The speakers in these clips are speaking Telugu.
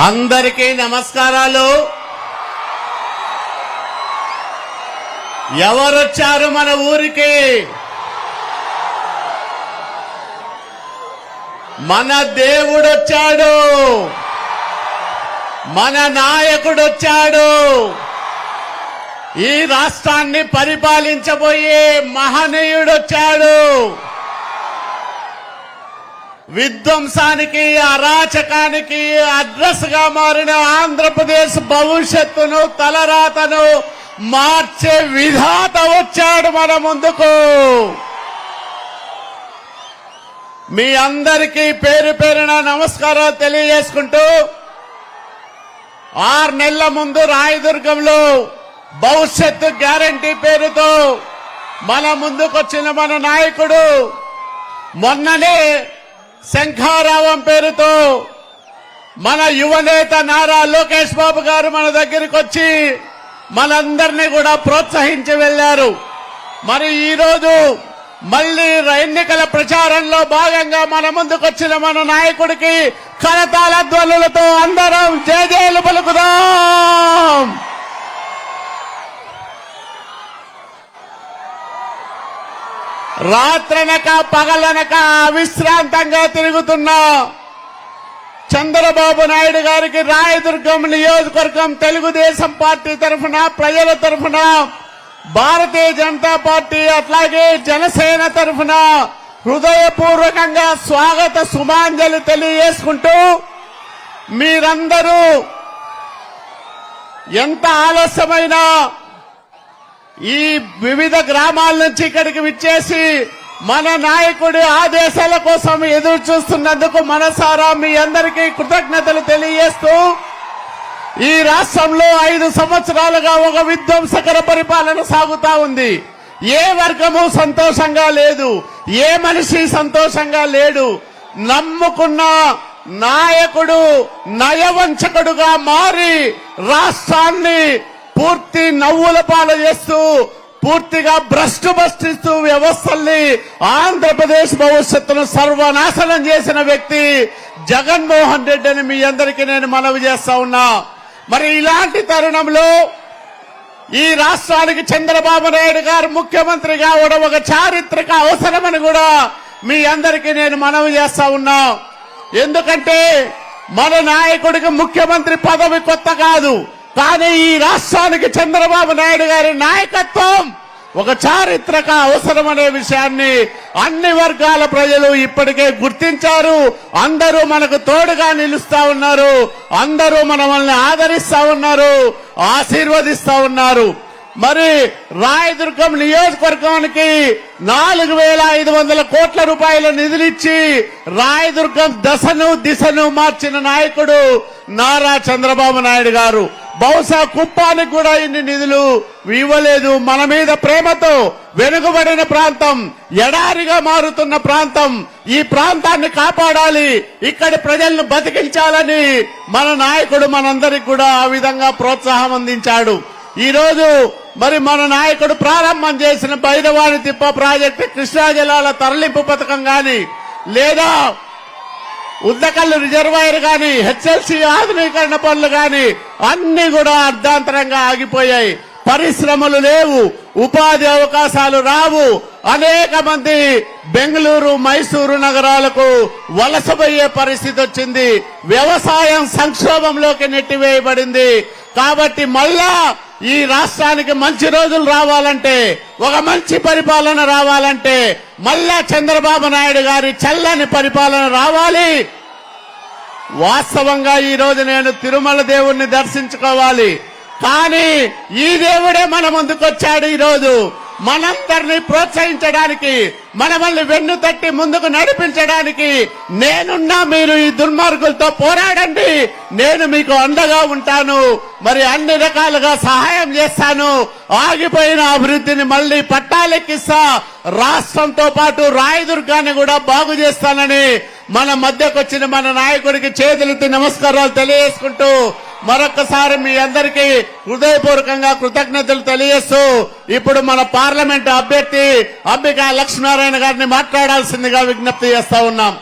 అందరికీ నమస్కారాలు. ఎవరొచ్చారు మన ఊరికి? మన దేవుడొచ్చాడు, మన నాయకుడొచ్చాడు. ఈ రాష్ట్రాన్ని పరిపాలించబోయే మహనీయుడొచ్చాడు. విధ్వంసానికి, అరాచకానికి అడ్రస్ గా మారిన ఆంధ్రప్రదేశ్ భవిష్యత్తును, తలరాతను మార్చే విధాత వచ్చాడు మన ముందుకు. మీ అందరికీ పేరు పేరున నమస్కారాలు తెలియజేసుకుంటూ, 6 నెలల ముందు రాయదుర్గంలో భవిష్యత్తు గ్యారంటీ పేరుతో మన ముందుకొచ్చిన మన నాయకుడు మొన్ననే శంఖారావం పేరుతో మన యువనేత నారా లోకేష్ బాబు గారు మన దగ్గరికి వచ్చి మనందరినీ కూడా ప్రోత్సహించి వెళ్లారు. మరి ఈరోజు మళ్లీ ఎన్నికల ప్రచారంలో భాగంగా మన ముందుకొచ్చిన మన నాయకుడికి కరతాళ ధ్వనులతో అందరం జయజయలు పలుకుదాం. రాత్రనక పగలనక అవిశ్రాంతంగా తిరుగుతున్న చంద్రబాబు నాయుడు గారికి రాయదుర్గం నియోజకవర్గం తెలుగుదేశం పార్టీ తరఫున, ప్రజల తరఫున, భారతీయ జనతా పార్టీ అట్లాగే జనసేన తరఫున హృదయపూర్వకంగా స్వాగత సుమాంజలి తెలియజేసుకుంటూ, మీరందరూ ఎంత ఆలస్యమైనా ఈ వివిధ గ్రామాల నుంచి ఇక్కడికి విచ్చేసి మన నాయకుడి ఆదేశాల కోసం ఎదురు చూస్తున్నందుకు మనసారా మీ అందరికీ కృతజ్ఞతలు తెలియజేస్తూ, ఈ రాష్ట్రంలో 5 సంవత్సరాలుగా ఒక విధ్వంసకర పరిపాలన సాగుతా ఉంది. ఏ వర్గము సంతోషంగా లేదు, ఏ మనిషి సంతోషంగా లేడు. నమ్ముకున్న నాయకుడు నయవంచకుడుగా మారి రాష్ట్రాన్ని పూర్తి నవ్వుల పాలు చేస్తూ, పూర్తిగా భ్రష్టు భ్రష్టిస్తూ వ్యవస్థల్ని, ఆంధ్రప్రదేశ్ భవిష్యత్తును సర్వనాశనం చేసిన వ్యక్తి జగన్మోహన్ రెడ్డి అని మీ అందరికీ నేను మనవి చేస్తా ఉన్నా. మరి ఇలాంటి తరుణంలో ఈ రాష్ట్రానికి చంద్రబాబు నాయుడు గారు ముఖ్యమంత్రి కావడం ఒక చారిత్రక అవసరమని కూడా మీ అందరికీ నేను మనవి చేస్తా ఉన్నా. ఎందుకంటే మన నాయకుడికి ముఖ్యమంత్రి పదవి కొత్త కాదు, కానీ ఈ రాష్ట్రానికి చంద్రబాబు నాయుడు గారి నాయకత్వం ఒక చారిత్రక అవసరం అనే విషయాన్ని అన్ని వర్గాల ప్రజలు ఇప్పటికే గుర్తించారు. అందరూ మనకు తోడుగా నిలుస్తా ఉన్నారు, అందరూ మనల్ని ఆదరిస్తా ఉన్నారు, ఆశీర్వదిస్తా ఉన్నారు. మరి రాయదుర్గం నియోజకవర్గానికి 4,500 కోట్ల రూపాయల నిధులిచ్చి రాయదుర్గం దశను దిశను మార్చిన నాయకుడు నారా చంద్రబాబు నాయుడు గారు. బహుశా కుప్పానికి కూడా ఇన్ని నిధులు ఇవ్వలేదు. మన మీద ప్రేమతో వెనుకబడిన ప్రాంతం, ఎడారిగా మారుతున్న ప్రాంతం, ఈ ప్రాంతాన్ని కాపాడాలి, ఇక్కడి ప్రజలను బతికించాలని మన నాయకుడు మనందరికి కూడా ఆ విధంగా ప్రోత్సాహం అందించాడు. ఈ రోజు మరి మన నాయకుడు ప్రారంభం చేసిన బైరవాణి తిప్ప ప్రాజెక్టు, కృష్ణా జలాల తరలింపు పథకం గాని, లేదా ఉద్దకల్లు రిజర్వాయర్ గాని, హెచ్ఎల్సీ ఆధునీకరణ పనులు గాని అన్ని కూడా అర్ధాంతరంగా ఆగిపోయాయి. పరిశ్రమలు లేవు, ఉపాధి అవకాశాలు రావు. అనేక మంది బెంగళూరు, మైసూరు నగరాలకు వలసపోయే పరిస్థితి వచ్చింది. వ్యవసాయం సంక్షోభంలోకి నెట్టివేయబడింది. కాబట్టి మళ్ళా ఈ రాష్ట్రానికి మంచి రోజులు రావాలంటే, ఒక మంచి పరిపాలన రావాలంటే మళ్ళా చంద్రబాబు నాయుడు గారి చల్లని పరిపాలన రావాలి. వాస్తవంగా ఈ రోజు నేను తిరుమల దేవుణ్ణి దర్శించుకోవాలి, కానీ ఈ దేవుడే మన ముందుకొచ్చాడు. ఈ రోజు మనందరినీ ప్రోత్సహించడానికి, మనల్ని వెన్ను తట్టి ముందుకు నడిపించడానికి నేనున్నా. మీరు ఈ దుర్మార్గులతో పోరాడండి, నేను మీకు అండగా ఉంటాను, మరి అన్ని రకాలుగా సహాయం చేస్తాను. ఆగిపోయిన అభివృద్ధిని మళ్లీ పట్టాలెక్కిస్తా, రాష్ట్రంతో పాటు రాయదుర్గాన్ని కూడా బాగు చేస్తానని మన మధ్యకొచ్చిన మన నాయకుడికి చేతులెత్తి నమస్కారాలు తెలియజేసుకుంటూ, మరొకసారి మీ అందరికీ హృదయపూర్వకంగా కృతజ్ఞతలు తెలియజేస్తూ, ఇప్పుడు మన పార్లమెంట్ అభ్యర్థి అంబికా లక్ష్మీనారాయణ గారిని మాట్లాడాల్సిందిగా విజ్ఞప్తి చేస్తా ఉన్నాం.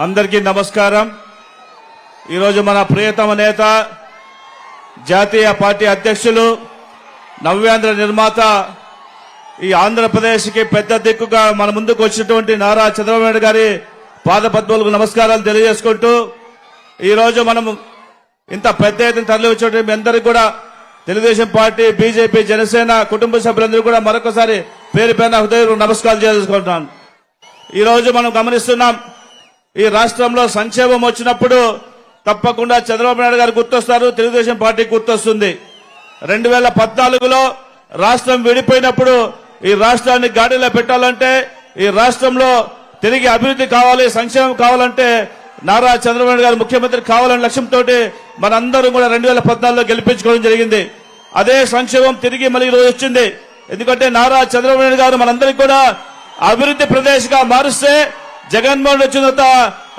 అందరికీ నమస్కారం. ఈరోజు మన ప్రియతమ నేత జాతీయ పార్టీ అధ్యక్షులు నవ్యాంధ్ర నిర్మాత ఈ ఆంధ్రప్రదేశ్కి పెద్ద దిక్కుగా మన ముందుకు వచ్చినటువంటి నారా చంద్రబాబు నాయుడు గారి పాదపద్మలకు నమస్కారాలు తెలియజేసుకుంటూ ఈరోజు మనం ఇంత పెద్ద ఎత్తున తరలి వచ్చినటువంటి మీ అందరికీ కూడా తెలుగుదేశం పార్టీ, బీజేపీ, జనసేన కుటుంబ సభ్యులందరూ కూడా మరొకసారి పేరు పేరున హృదయపూర్వక నమస్కారాలు చేసుకుంటున్నాను. ఈరోజు మనం గమనిస్తున్నాం, ఈ రాష్ట్రంలో సంక్షేమం వచ్చినప్పుడు తప్పకుండా చంద్రబాబు నాయుడు గారు గుర్తొస్తారు, తెలుగుదేశం పార్టీ గుర్తొస్తుంది. 2014లో రాష్ట్రం విడిపోయినప్పుడు ఈ రాష్ట్రాన్ని గాడిలో పెట్టాలంటే, ఈ రాష్ట్రంలో తిరిగి అభివృద్ధి కావాలి, సంక్షేమం కావాలంటే నారా చంద్రబాబు నాయుడు గారు ముఖ్యమంత్రి కావాలనే లక్ష్యంతో మనందరం కూడా 2014లో గెలిపించుకోవడం జరిగింది. అదే సంక్షేమం తిరిగి మళ్ళీ ఈరోజు వచ్చింది. ఎందుకంటే నారా చంద్రబాబు నాయుడు గారు మనందరికీ కూడా అభివృద్ధి ప్రదేశ్గా మారుస్తే, జగన్మోహన్ వచ్చిన తర్వాత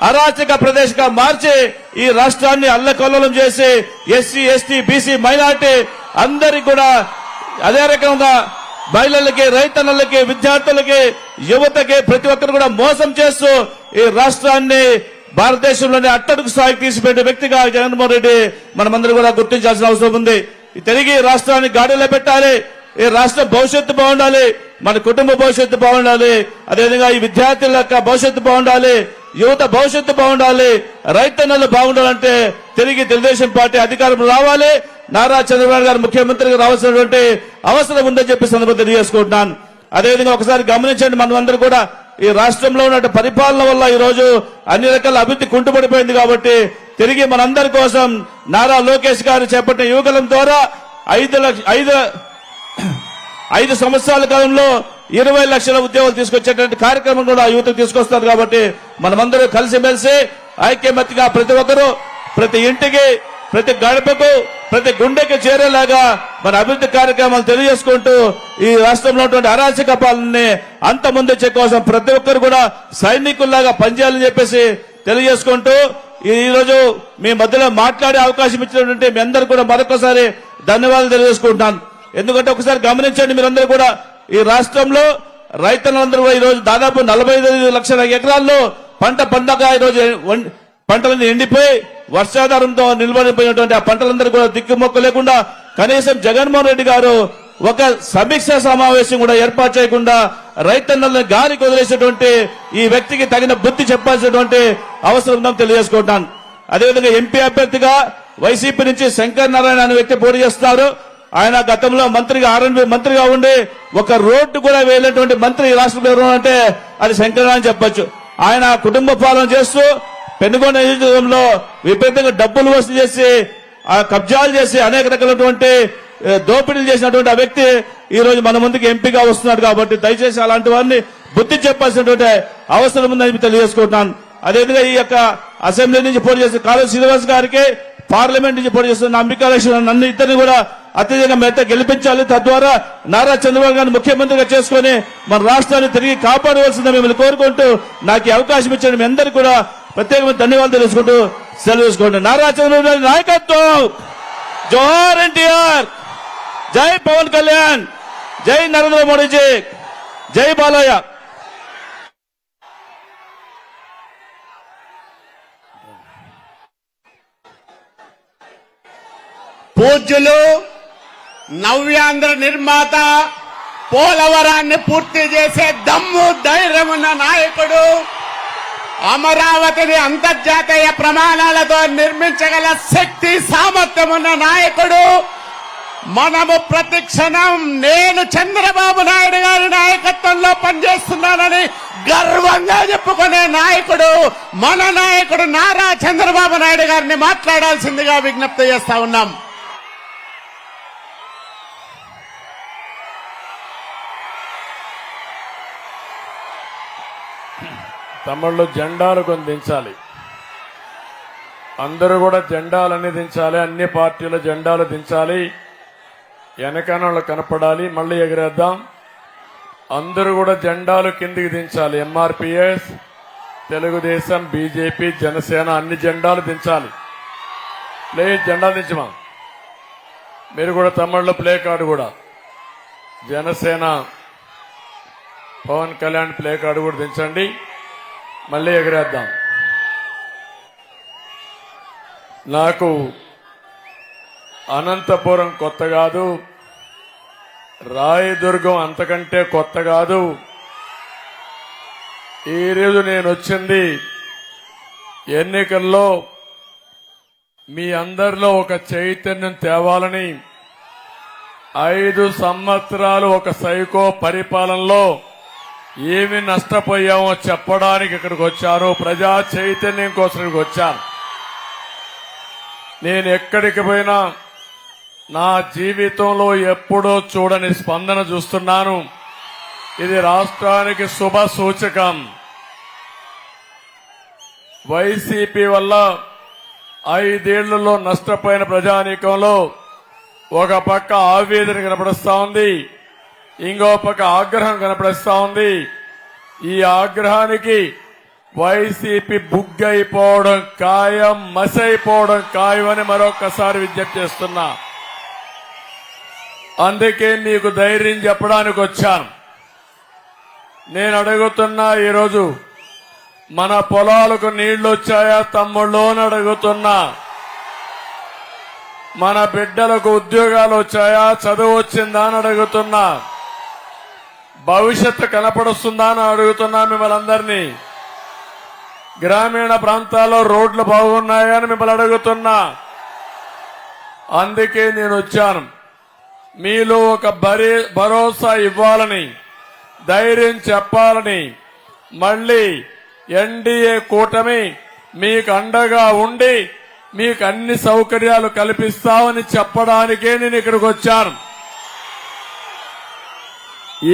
అరాచక ప్రదేశ్గా మార్చి ఈ రాష్ట్రాన్ని అల్లకల్లోలం చేసి ఎస్సీ, ఎస్టీ, బీసీ, మైనార్టీ అందరికీ కూడా అదే రకంగా మహిళలకి, రైతన్నలకి, విద్యార్థులకి, యువతకి ప్రతి ఒక్కరు కూడా మోసం చేస్తూ ఈ రాష్ట్రాన్ని భారతదేశంలోని అట్టడుగు స్థాయికి తీసిపెట్టే వ్యక్తిగా జగన్మోహన్ రెడ్డి మనమందరూ కూడా గుర్తించాల్సిన అవసరం ఉంది. తిరిగి రాష్ట్రాన్ని గాడిలో పెట్టాలి, ఈ రాష్ట్ర భవిష్యత్తు బాగుండాలి, మన కుటుంబ భవిష్యత్తు బాగుండాలి, అదేవిధంగా ఈ విద్యార్థుల యొక్క భవిష్యత్తు బాగుండాలి, యువత భవిష్యత్తు బాగుండాలి, రైతన్నలు బాగుండాలంటే తిరిగి తెలుగుదేశం పార్టీ అధికారం రావాలి, నారా చంద్రబాబు గారు ముఖ్యమంత్రిగా రావాల్సినటువంటి అవసరం ఉందని చెప్పి సందర్భంగా తెలియజేసుకుంటున్నాను. అదేవిధంగా ఒకసారి గమనించండి, మనమందరూ కూడా ఈ రాష్ట్రంలో ఉన్న పరిపాలన వల్ల ఈ రోజు అన్ని రకాల అభివృద్ధి కుంటుపడిపోయింది. కాబట్టి తిరిగి మనందరి కోసం నారా లోకేష్ గారు చేపట్టిన యువకులం ద్వారా 5 సంవత్సరాల కాలంలో 20 లక్షల ఉద్యోగాలు తీసుకొచ్చేటువంటి కార్యక్రమం కూడా యువతకు తీసుకొస్తారు. కాబట్టి మనమందరూ కలిసిమెలిసి ఐక్యమత్యంగా ప్రతి ఒక్కరూ ప్రతి ఇంటికి, ప్రతి గడపకు, ప్రతి గుండెకి చేరేలాగా మన అభివృద్ధి కార్యక్రమాలు తెలియజేసుకుంటూ ఈ రాష్ట్రంలో ఉన్నటువంటి అరాచక పాలనని అంతమొందించే కోసం ప్రతి ఒక్కరు కూడా సైనికుల్లాగా పనిచేయాలని చెప్పేసి తెలియజేసుకుంటూ ఈ రోజు మీ మధ్యలో మాట్లాడే అవకాశం ఇచ్చినటువంటి మీ అందరూ కూడా మరొకసారి ధన్యవాదాలు తెలియజేసుకుంటున్నాను. ఎందుకంటే ఒకసారి గమనించండి, మీరందరూ కూడా ఈ రాష్ట్రంలో రైతులందరూ ఈ రోజు దాదాపు 45 లక్షల ఎకరాల్లో పంట పండగ ఈ రోజు పంటలన్నీ ఎండిపోయి వర్షాధారంతో నిలబడిపోయినటువంటి ఆ పంటలందరూ కూడా దిక్కుమొక్క లేకుండా కనీసం జగన్మోహన్ రెడ్డి గారు ఒక సమీక్ష సమావేశం కూడా ఏర్పాటు చేయకుండా రైతన్నలను గాలికి వదిలేసినటువంటి ఈ వ్యక్తికి తగిన బుద్ధి చెప్పాల్సినటువంటి అవసరం ఉందని తెలియజేసుకుంటాను. అదేవిధంగా ఎంపీ అభ్యర్థిగా వైసీపీ నుంచి శంకర్ నారాయణ అనే వ్యక్తి పోటీ చేస్తున్నారు. ఆయన గతంలో మంత్రిగా ఆర్ఎండ్బి మంత్రిగా ఉండి ఒక రోడ్డు కూడా వేయలేటువంటి మంత్రి ఈ రాష్ట్రంలో ఎవరు అంటే అది శంకర్ అని చెప్పొచ్చు. ఆయన కుటుంబ పాలన చేస్తూ పెనుగొండ నియోజకవర్గంలో విపరీతంగా డబ్బులు వసూలు చేసి ఆ కబ్జాలు చేసి అనేక రకాలైనటువంటి దోపిడీలు చేసినటువంటి ఆ వ్యక్తి ఈ రోజు మన ముందుకు ఎంపీగా వస్తున్నాడు. కాబట్టి దయచేసి అలాంటి వారిని బుద్ధి చెప్పాల్సినటువంటి అవసరం ఉందని తెలియజేసుకుంటున్నాను. అదేవిధంగా ఈ యొక్క అసెంబ్లీ నుంచి పోటీ చేసిన కాళోజీ శ్రీనివాస్ గారికి, పార్లమెంట్ నుంచి పోటీ చేస్తున్న అంబికా లక్ష్మణ్ నన్ను ఇద్దరిని కూడా అత్యధికంగా మెత్త గెలిపించాలి. తద్వారా నారా చంద్రబాబు గారిని ముఖ్యమంత్రిగా చేసుకుని మన రాష్ట్రాన్ని తిరిగి కాపాడవలసిందని మిమ్మల్ని కోరుకుంటూ నాకు ఈ అవకాశం ఇచ్చిన మీ అందరికీ కూడా ప్రత్యేకమైన ధన్యవాదాలు తెలుసుకుంటూ సెలవు తీసుకుంటూ నారా చంద్రబాబు గారి నాయకత్వం, జోహార్ ఎన్టీఆర్, జై పవన్ కళ్యాణ్, జై నరేంద్ర మోడీజీ, జై బాలయ్య. పూజ్యులు నవ్యాంధ్ర నిర్మాత, పోలవరాన్ని పూర్తి చేసే దమ్ము ధైర్యం ఉన్న నాయకుడు, అమరావతిని అంతర్జాతీయ ప్రమాణాలతో నిర్మించగల శక్తి సామర్థ్యం ఉన్న నాయకుడు, మనము ప్రతి క్షణం నేను చంద్రబాబు నాయుడు గారి నాయకత్వంలో పనిచేస్తున్నానని గర్వంగా చెప్పుకునే నాయకుడు మన నాయకుడు నారా చంద్రబాబు నాయుడు గారిని మాట్లాడాల్సిందిగా విజ్ఞప్తి చేస్తా ఉన్నాం. తమిళ్లో జెండాలు కొన్ని దించాలి, అందరూ కూడా జెండాలన్నీ దించాలి, అన్ని పార్టీల జెండాలు దించాలి, వెనకాల వాళ్ళు కనపడాలి, మళ్ళీ ఎగరేద్దాం. అందరూ కూడా జెండాలు కిందికి దించాలి. ఎంఆర్పీఎస్, తెలుగుదేశం, బీజేపీ, జనసేన అన్ని జెండాలు దించాలి. ప్లీజ్ జెండా దించమా. మీరు కూడా తమిళ్లో ప్లే కార్డు కూడా జనసేన పవన్ కళ్యాణ్ ప్లే కార్డు కూడా దించండి, మళ్ళీ ఎగరేద్దాం. నాకు అనంతపురం కొత్త కాదు, రాయదుర్గం అంతకంటే కొత్త కాదు. ఈ రోజు నేను వచ్చింది ఎన్నికల్లో మీ అందరిలో ఒక చైతన్యం తేవాలని. 5 సంవత్సరాలు ఒక సైకో పరిపాలనలో ఏమి నష్టపోయామో చెప్పడానికి ఇక్కడికి వచ్చాను. ప్రజా చైతన్యం కోసం ఇక్కడికి వచ్చాను. నేను ఎక్కడికి పోయినా నా జీవితంలో ఎప్పుడూ చూడని స్పందన చూస్తున్నాను. ఇది రాష్ట్రానికి శుభ సూచకం. వైసీపీ వల్ల 5 ఏళ్లలో నష్టపోయిన ప్రజానీకంలో ఒక పక్క ఆవేదన కనపడుస్తా ఉంది, ఇంకో పక్క ఆగ్రహం కనపడుస్తా ఉంది. ఈ ఆగ్రహానికి వైసీపీ బుగ్గైపోవడం ఖాయం, మసైపోవడం ఖాయం అని మరొకసారి విజ్ఞప్తి చేస్తున్నా. అందుకే మీకు ధైర్యం చెప్పడానికి వచ్చాను. నేను అడుగుతున్నా, ఈరోజు మన పొలాలకు నీళ్లు వచ్చాయా తమ్ముళ్ళు అని అడుగుతున్నా. మన బిడ్డలకు ఉద్యోగాలు వచ్చాయా, చదువు వచ్చిందా అని అడుగుతున్నా. భవిష్యత్తు కనపడుస్తుందా అని అడుగుతున్నా మిమ్మల్ని అందరినీ. గ్రామీణ ప్రాంతాల్లో రోడ్లు బాగున్నాయా అని మిమ్మల్ని అడుగుతున్నా. అందుకే నేను వచ్చాను. మీలో ఒక భరోసా ఇవ్వాలని, ధైర్యం చెప్పాలని, మళ్లీ ఎన్డీఏ కూటమి మీకు అండగా ఉండి మీకు అన్ని సౌకర్యాలు కల్పిస్తామని చెప్పడానికే నేను ఇక్కడికి వచ్చాను.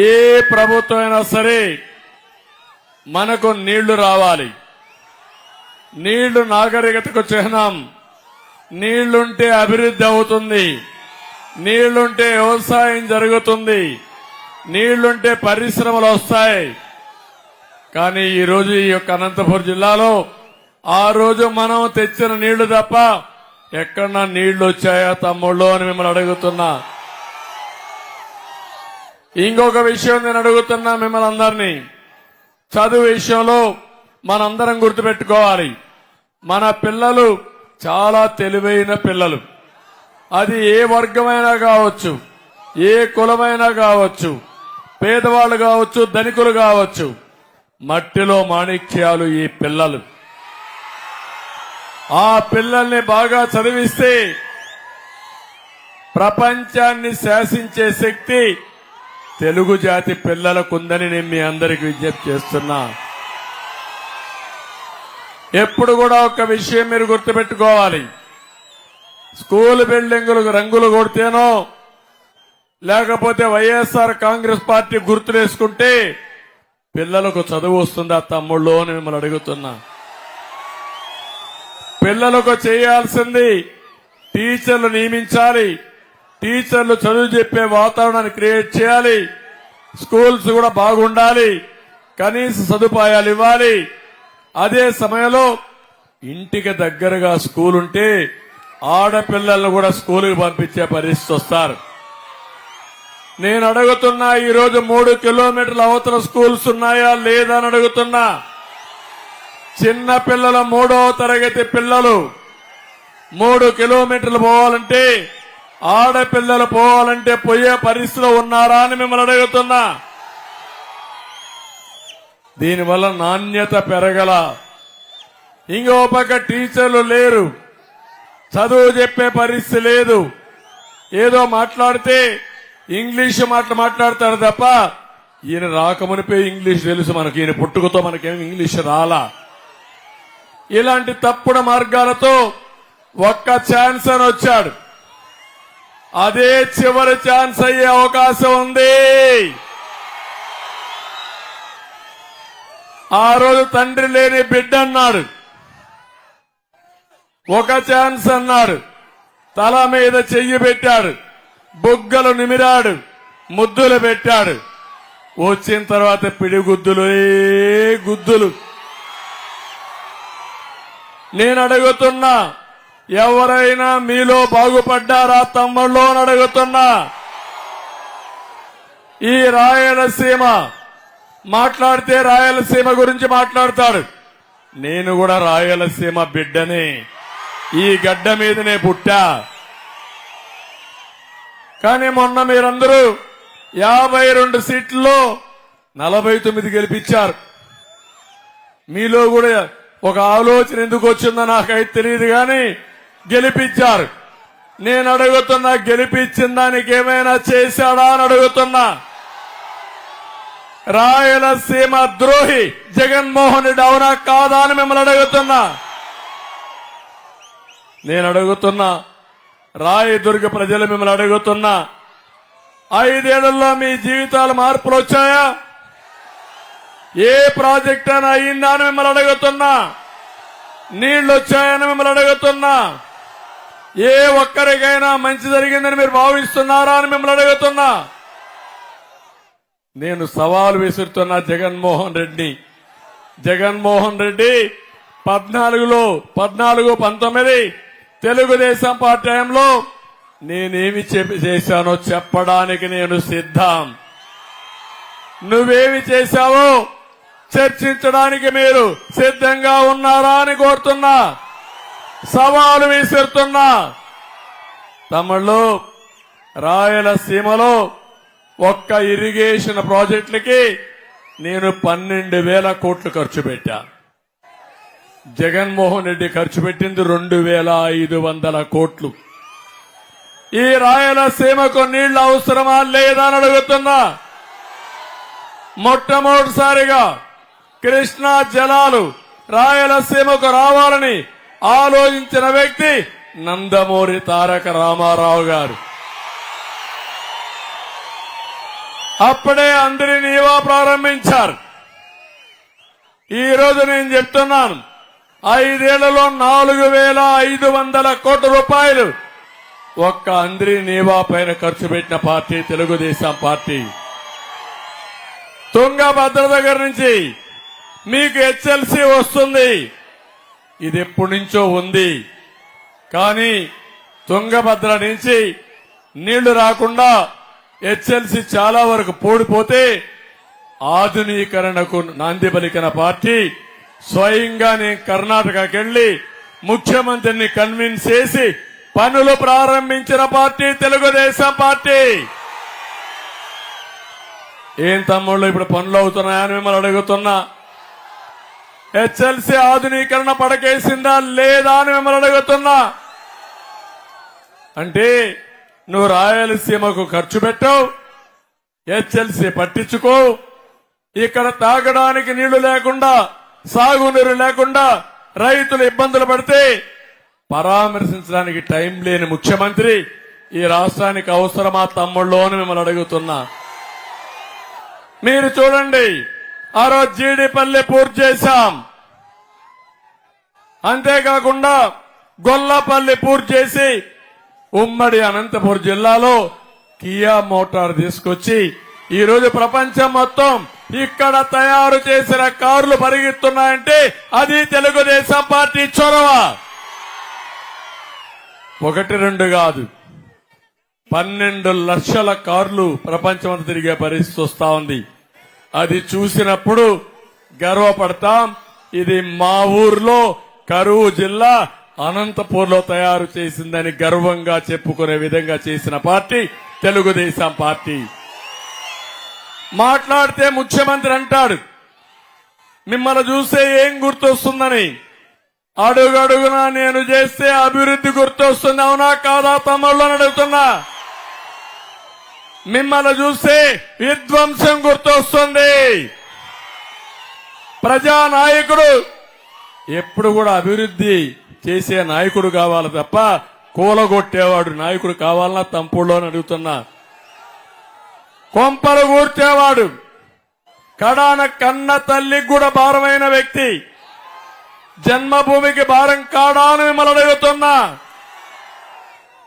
ఏ ప్రభుత్వం అయినా సరే మనకు నీళ్లు రావాలి. నీళ్లు నాగరికతకు చిహ్నం. నీళ్లుంటే అభివృద్ధి అవుతుంది, నీళ్లుంటే వ్యవసాయం జరుగుతుంది, నీళ్లుంటే పరిశ్రమలు వస్తాయి. కానీ ఈ రోజు ఈ యొక్క అనంతపురం జిల్లాలో ఆ రోజు మనం తెచ్చిన నీళ్లు తప్ప ఎక్కడన్నా నీళ్లు వచ్చాయా తమ్ముళ్ళు అని మిమ్మల్ని అడుగుతున్నా. ఇంకొక విషయం నేను అడుగుతున్నా మిమ్మల్ని అందరినీ. చదువు విషయంలో మనందరం గుర్తుపెట్టుకోవాలి. మన పిల్లలు చాలా తెలివైన పిల్లలు. అది ఏ వర్గమైనా కావచ్చు, ఏ కులమైనా కావచ్చు, పేదవాళ్ళు కావచ్చు, ధనికులు కావచ్చు. మట్టిలో మాణిక్యాలు ఈ పిల్లలు. ఆ పిల్లల్ని బాగా చదివిస్తే ప్రపంచాన్ని శాసించే శక్తి తెలుగు జాతి పిల్లలకుందని నేను మీ అందరికీ విజ్ఞప్తి చేస్తున్నా. ఎప్పుడు కూడా ఒక విషయం మీరు గుర్తుపెట్టుకోవాలి. స్కూల్ బిల్డింగులకు రంగులు కొడితేనో లేకపోతే వైఎస్ఆర్ కాంగ్రెస్ పార్టీ గుర్తులేసుకుంటే పిల్లలకు చదువు వస్తుందా తమ్ముళ్ళు అని మిమ్మల్ని అడుగుతున్నా. పిల్లలకు చేయాల్సింది టీచర్లు నియమించాలి, టీచర్లు చదువు చెప్పే వాతావరణాన్ని క్రియేట్ చేయాలి, స్కూల్స్ కూడా బాగుండాలి, కనీస సదుపాయాలు ఇవ్వాలి. అదే సమయంలో ఇంటికి దగ్గరగా స్కూల్ ఉంటే ఆడపిల్లలను కూడా స్కూలుకి పంపించే పరిస్థితి వస్తారు. నేను అడుగుతున్నా, ఈరోజు 3 కిలోమీటర్ల అవతల స్కూల్స్ ఉన్నాయా లేదా అని అడుగుతున్నా. చిన్న పిల్లల 3వ తరగతి పిల్లలు 3 కిలోమీటర్లు పోవాలంటే, ఆడపిల్లలు పోవాలంటే పోయే పరిస్థితిలో ఉన్నారా అని మిమ్మల్ని అడుగుతున్నా. దీనివల్ల నాణ్యత పెరగల. ఇంకో పక్క టీచర్లు లేరు, చదువు చెప్పే పరిస్థితి లేదు. ఏదో మాట్లాడితే ఇంగ్లీష్ మాట్లాడతారు తప్ప ఈయన రాకమునిపే ఇంగ్లీష్ తెలుసు మనకి. ఈయన పుట్టుకతో మనకేం ఇంగ్లీష్ రాలా. ఇలాంటి తప్పుడు మార్గాలతో ఒక్క ఛాన్స్ అని వచ్చాడు. అదే చివరి ఛాన్స్ అయ్యే అవకాశం ఉంది. ఆ రోజు తండ్రి లేని బిడ్డ అన్నాడు, ఒక ఛాన్స్ అన్నాడు, తల మీద చెయ్యి పెట్టాడు, బుగ్గలు నిమిరాడు, ముద్దులు పెట్టాడు. వచ్చిన తర్వాత పిడిగుద్దులు గుద్దులు. నేను అడుగుతున్నా, ఎవరైనా మీలో బాగుపడ్డారా తమ్ముళ్ళు అని అడుగుతున్నా. ఈ రాయలసీమ మాట్లాడితే రాయలసీమ గురించి మాట్లాడతాడు. నేను కూడా రాయలసీమ బిడ్డని. ఈ గడ్డ మీదనే పుట్టా. కానీ మొన్న మీరందరూ 52 సీట్లలో 49 గెలిపించారు. మీలో కూడా ఒక ఆలోచన ఎందుకు వచ్చిందో నాకైతే తెలియదు కానీ గెలిపించారు. నేను అడుగుతున్నా, గెలిపించిన దానికి ఏమైనా చేశాడా అని అడుగుతున్నా. రాయలసీమ ద్రోహి జగన్మోహన్ రెడ్డి అవునా కాదా అని మిమ్మల్ని అడుగుతున్నా. నేను అడుగుతున్నా, రాయదుర్గ ప్రజలు మిమ్మల్ని అడుగుతున్నా, 5 ఏళ్లలో మీ జీవితాలు మార్పులు వచ్చాయా? ఏ ప్రాజెక్ట్ అయినా అయిందా అని మిమ్మల్ని అడుగుతున్నా. నీళ్లు వచ్చాయని మిమ్మల్ని అడుగుతున్నా. ఏ ఒక్కరికైనా మంచి జరిగిందని మీరు భావిస్తున్నారా అని మిమ్మల్ని అడుగుతున్నా. నేను సవాల్ విసురుతున్నా జగన్మోహన్ రెడ్డి. జగన్మోహన్ రెడ్డి 14-19 తెలుగుదేశం పార్టీ టైంలో నేనేమి చేశానో చెప్పడానికి నేను సిద్ధం. నువ్వేమి చేశావో చర్చించడానికి మీరు సిద్ధంగా ఉన్నారా అని కోరుతున్నా. సవాలు విసురుతున్నా. తమిళలో రాయలసీమలో ఒక్క ఇరిగేషన్ ప్రాజెక్టులకి నేను 12,000 కోట్లు ఖర్చు పెట్టా. జగన్మోహన్ రెడ్డి ఖర్చు పెట్టింది 2,500 కోట్లు. ఈ రాయలసీమకు నీళ్లు అవసరమా లేదా అని అడుగుతున్నా. మొట్టమొదటిసారిగా కృష్ణా జలాలు రాయలసీమకు రావాలని ఆలోచించిన వ్యక్తి నందమూరి తారక రామారావు గారు. అప్పుడే అందరి నీవా ప్రారంభించారు. ఈ రోజు నేను చెప్తున్నాను, 5 ఏళ్లలో 4,500 కోట్ల రూపాయలు ఒక్క అందరి నీవా పైన ఖర్చు పెట్టిన పార్టీ తెలుగుదేశం పార్టీ. తుంగభద్ర దగ్గర నుంచి మీకు హెచ్ఎల్సీ వస్తుంది. ఇది ఎప్పటి నుంచో ఉంది. కానీ తుంగభద్ర నుంచి నీళ్లు రాకుండా హెచ్ఎల్సీ చాలా వరకు పూడిపోతే ఆధునీకరణకు నాంది పలికిన పార్టీ. స్వయంగా నేను కర్ణాటకకి వెళ్లి ముఖ్యమంత్రిని కన్విన్స్ చేసి పనులు ప్రారంభించిన పార్టీ తెలుగుదేశం పార్టీ. ఏం తమ్ముళ్ళు ఇప్పుడు పనులు అవుతున్నాయని మిమ్మల్ని అడుగుతున్నా. హెచ్ఎల్సీ ఆధునీకరణ పడకేసిందా లేదా అని మిమ్మల్ని అడుగుతున్నా. అంటే నువ్వు రాయలసీమకు ఖర్చు పెట్టావు, హెచ్ఎల్సీ పట్టించుకో. ఇక్కడ తాగడానికి నీళ్లు లేకుండా, సాగునీరు లేకుండా రైతులు ఇబ్బందులు పడితే పరామర్శించడానికి టైం లేని ముఖ్యమంత్రి ఈ రాష్ట్రానికి అవసరమా తమ్ముళ్ళు అని మిమ్మల్ని అడుగుతున్నా. మీరు చూడండి, ఆ రోజు జీడిపల్లి పూర్తి చేశాం. అంతేకాకుండా గొల్లపల్లి పూర్తి చేసి ఉమ్మడి అనంతపురం జిల్లాలో కియా మోటార్ తీసుకొచ్చి ఈ రోజు ప్రపంచం మొత్తం ఇక్కడ తయారు చేసిన కార్లు పరిగెత్తున్నాయంటే అది తెలుగుదేశం పార్టీ చొరవ. 1-2 కాదు, 12 లక్షల కార్లు ప్రపంచమంతా తిరిగే పరిస్థితి వస్తా ఉంది. అది చూసినప్పుడు గర్వపడతాం. ఇది మా ఊర్లో కరువు జిల్లా అనంతపూర్లో తయారు చేసిందని గర్వంగా చెప్పుకునే విధంగా చేసిన పార్టీ తెలుగుదేశం పార్టీ. మాట్లాడితే ముఖ్యమంత్రి అంటాడు, మిమ్మల్ని చూస్తే ఏం గుర్తొస్తుందని. అడుగడుగునా నేను చేస్తే అభివృద్ధి గుర్తొస్తుంది, అవునా కాదా తమ్ముళ్ళు అని అడుగుతున్నా. మిమ్మల్ని చూస్తే విధ్వంసం గుర్తొస్తుంది. ప్రజానాయకుడు ఎప్పుడు కూడా అభివృద్ధి చేసే నాయకుడు కావాలి తప్ప కూలగొట్టేవాడు నాయకుడు కావాలన్నా తంపుళ్ళు అని అడుగుతున్నా. కొంపలు కూర్చేవాడు, కడాన కన్న తల్లికి కూడా భారమైన వ్యక్తి, జన్మభూమికి భారం కాడా అని మిమ్మల్ని అడుగుతున్నా.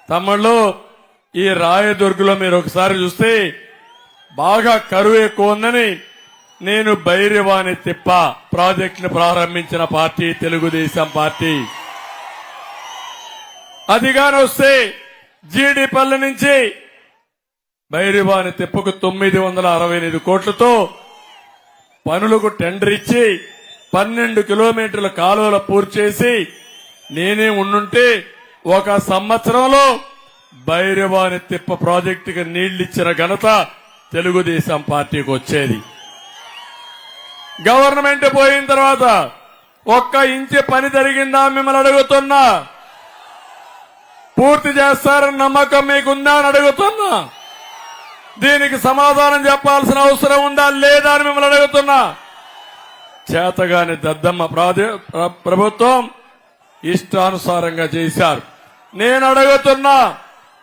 తమ్ముళ్ళు, ఈ రాయదుర్గలో మీరు ఒకసారి చూస్తే బాగా కరువు ఎక్కువ ఉందని నేను భైరవాణి తిప్ప ప్రాజెక్టును ప్రారంభించిన పార్టీ తెలుగుదేశం పార్టీ. అదిగాని వస్తే జీడిపల్లి నుంచి భైరవాణి తిప్పకు 968 కోట్లతో పనులకు టెండర్ ఇచ్చి 12 కిలోమీటర్ల కాలువల పూర్తి చేసి నేనే ఉండుంటే ఒక సంవత్సరంలో భైరవాని తిప్ప ప్రాజెక్టుకి నీళ్లిచ్చిన ఘనత తెలుగుదేశం పార్టీకి వచ్చేది. గవర్నమెంట్ పోయిన తర్వాత ఒక్క ఇంచు పని జరిగిందా మిమ్మల్ని అడుగుతున్నా. పూర్తి చేస్తారని నమ్మకం మీకుందా అని అడుగుతున్నా. దీనికి సమాధానం చెప్పాల్సిన అవసరం ఉందా లేదా అని మిమ్మల్ని అడుగుతున్నా. చేతగాని దద్దమ్మ ప్రభుత్వం ఇష్టానుసారంగా చేశారు. నేను అడుగుతున్నా,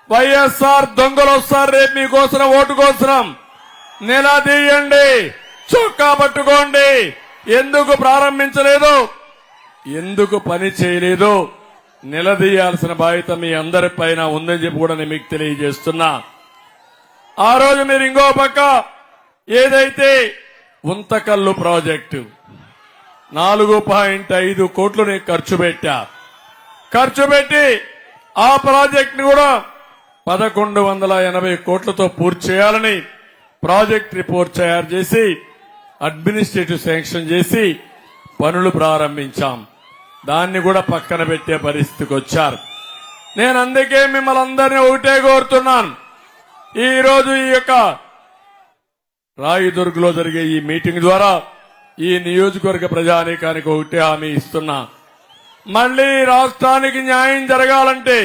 వైఎస్ఆర్ దొంగలు వస్తారు రేపు మీకోసం ఓటు కోసం, నిలదీయండి, చొక్కా పట్టుకోండి. ఎందుకు ప్రారంభించలేదు, ఎందుకు పని చేయలేదు, నిలదీయాల్సిన బాధ్యత మీ అందరి పైన ఉందని చెప్పి కూడా నేను మీకు తెలియజేస్తున్నా. ఆ రోజు మీరు ఇంకో పక్క ఏదైతే ఉంతకల్లు ప్రాజెక్టు 4.5 కోట్లు నేను ఖర్చు పెట్టి ఆ ప్రాజెక్ట్ ని కూడా 1180 కోట్లతో పూర్తి చేయాలని ప్రాజెక్ట్ రిపోర్ట్ తయారు చేసి అడ్మినిస్ట్రేటివ్ శాంక్షన్ చేసి పనులు ప్రారంభించాం. దాన్ని కూడా పక్కన పెట్టే పరిస్థితికి వచ్చారు. నేను అందుకే మిమ్మల్ని అందరినీ ఒకటే కోరుతున్నాను. ఈ రోజు ఈ యొక్క రాయదుర్గ్లో జరిగే ఈ మీటింగ్ ద్వారా ఈ నియోజకవర్గ ప్రజానీకానికి ఒకటే హామీ ఇస్తున్నా. మళ్లీ రాష్ట్రానికి న్యాయం జరగాలంటే,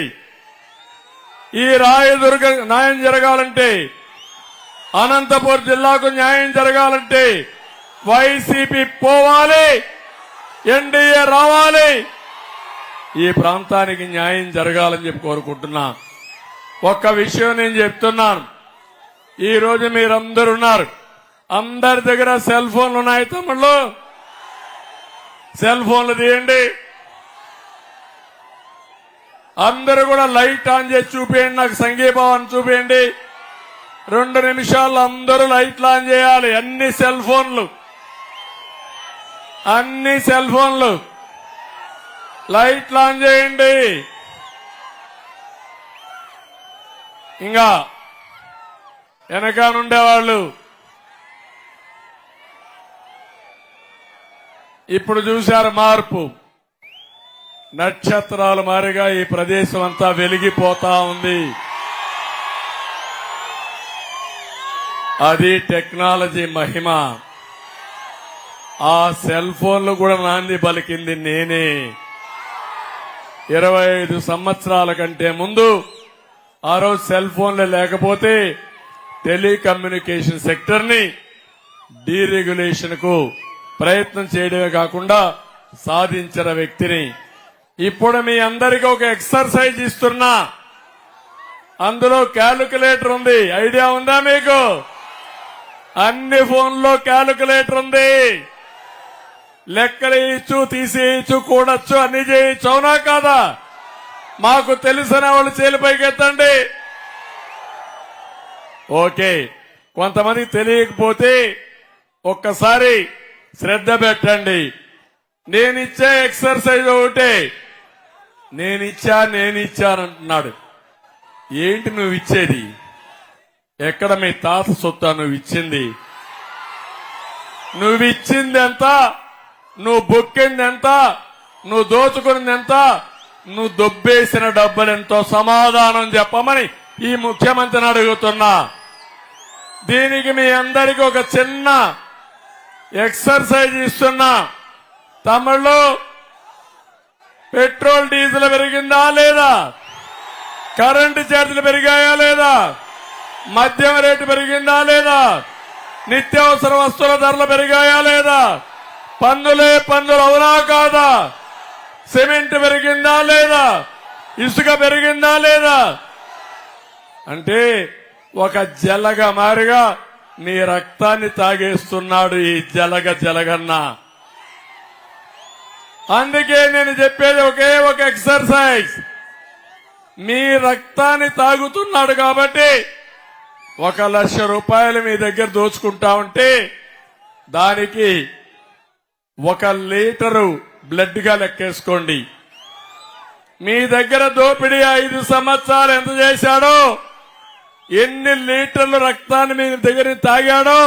ఈ రాయదుర్గ న్యాయం జరగాలంటే, అనంతపురం జిల్లాకు న్యాయం జరగాలంటే వైసీపీ పోవాలి, ఎన్డీఏ రావాలి, ఈ ప్రాంతానికి న్యాయం జరగాలని చెప్పి కోరుకుంటున్నా. ఒక్క విషయం నేను చెప్తున్నాను. ఈ రోజు మీరందరూ ఉన్నారు, అందరి దగ్గర సెల్ ఫోన్లు ఉన్నాయి. తమ్ముళ్ళు సెల్ ఫోన్లు తీయండి. అందరూ కూడా లైట్ ఆన్ చేసి చూపించండి, నాకు సంఘీభావం చూపించండి. 2 నిమిషాల్లో అందరూ లైట్లు ఆన్ చేయాలి. అన్ని సెల్ ఫోన్లు లైట్లు ఆన్ చేయండి. ఇంకా వెనకానుండేవాళ్ళు ఇప్పుడు చూశారు మార్పు. నక్షత్రాల మారిగా ఈ ప్రదేశం అంతా వెలిగిపోతా ఉంది. అది టెక్నాలజీ మహిమ. ఆ సెల్ ఫోన్లు కూడా నాంది పలికింది నేనే. 25 సంవత్సరాల కంటే ముందు ఆ రోజు సెల్ ఫోన్లు లేకపోతే టెలికమ్యూనికేషన్ సెక్టర్ ని డీరెగ్యులేషన్ కు ప్రయత్నం చేయడమే కాకుండా సాధించిన వ్యక్తిని. ఇప్పుడు మీ అందరికీ ఒక ఎక్సర్సైజ్ ఇస్తున్నా. అందులో క్యాలిక్యులేటర్ ఉంది. ఐడియా ఉందా మీకు? అన్ని ఫోన్లో క్యాలిక్యులేటర్ ఉంది. లెక్కలు ఇచ్చు, తీసేయచ్చు, కూడచ్చు, అన్ని చేయొచ్చు. అవునా కాదా? మాకు తెలిసిన వాళ్ళు చేలిపైకి ఎత్తండి. ఓకే, కొంతమందికి తెలియకపోతే ఒక్కసారి శ్రద్ధ పెట్టండి. నేనిచ్చే ఎక్సర్సైజ్ ఒకటే. నేనిచ్చానంటున్నాడు. ఏంటి నువ్వు ఇచ్చేది? ఎక్కడ మీ తాత సొత్తా నువ్వు ఇచ్చింది? నువ్విచ్చింది ఎంత? నువ్వు బొక్కింది ఎంత? నువ్వు దోచుకున్నది ఎంత? నువ్వు దొబ్బేసిన డబ్బులెంతో సమాధానం చెప్పమని ఈ ముఖ్యమంత్రిని అడుగుతున్నా. దీనికి మీ అందరికీ ఒక చిన్న ఎక్సర్సైజ్ ఇస్తున్నా. తమిళ్లో పెట్రోల్ డీజిల్ పెరిగిందా లేదా? కరెంటు ఛార్జీలు పెరిగాయా లేదా? మద్యం రేటు పెరిగిందా లేదా? నిత్యావసర వస్తువుల ధరలు పెరిగాయా లేదా? పన్నులే పన్నులు, అవునా కాదా? సిమెంట్ పెరిగిందా లేదా? ఇసుక పెరిగిందా లేదా? అంటే ఒక జలగ మారిగా నీ రక్తాన్ని తాగేస్తున్నాడు ఈ జలగన్న. అందుకే నేను చెప్పేది ఒకే ఒక ఎక్సర్సైజ్. మీ రక్తాన్ని తాగుతున్నాడు కాబట్టి 1,00,000 రూపాయలు మీ దగ్గర దోచుకుంటా ఉంటే దానికి 1 లీటరు బ్లడ్ గా లెక్కేసుకోండి. మీ దగ్గర దోపిడీ 5 సంవత్సరాలు ఎంత చేశాడో, ఎన్ని లీటర్లు రక్తాన్ని మీ దగ్గర తాగాడో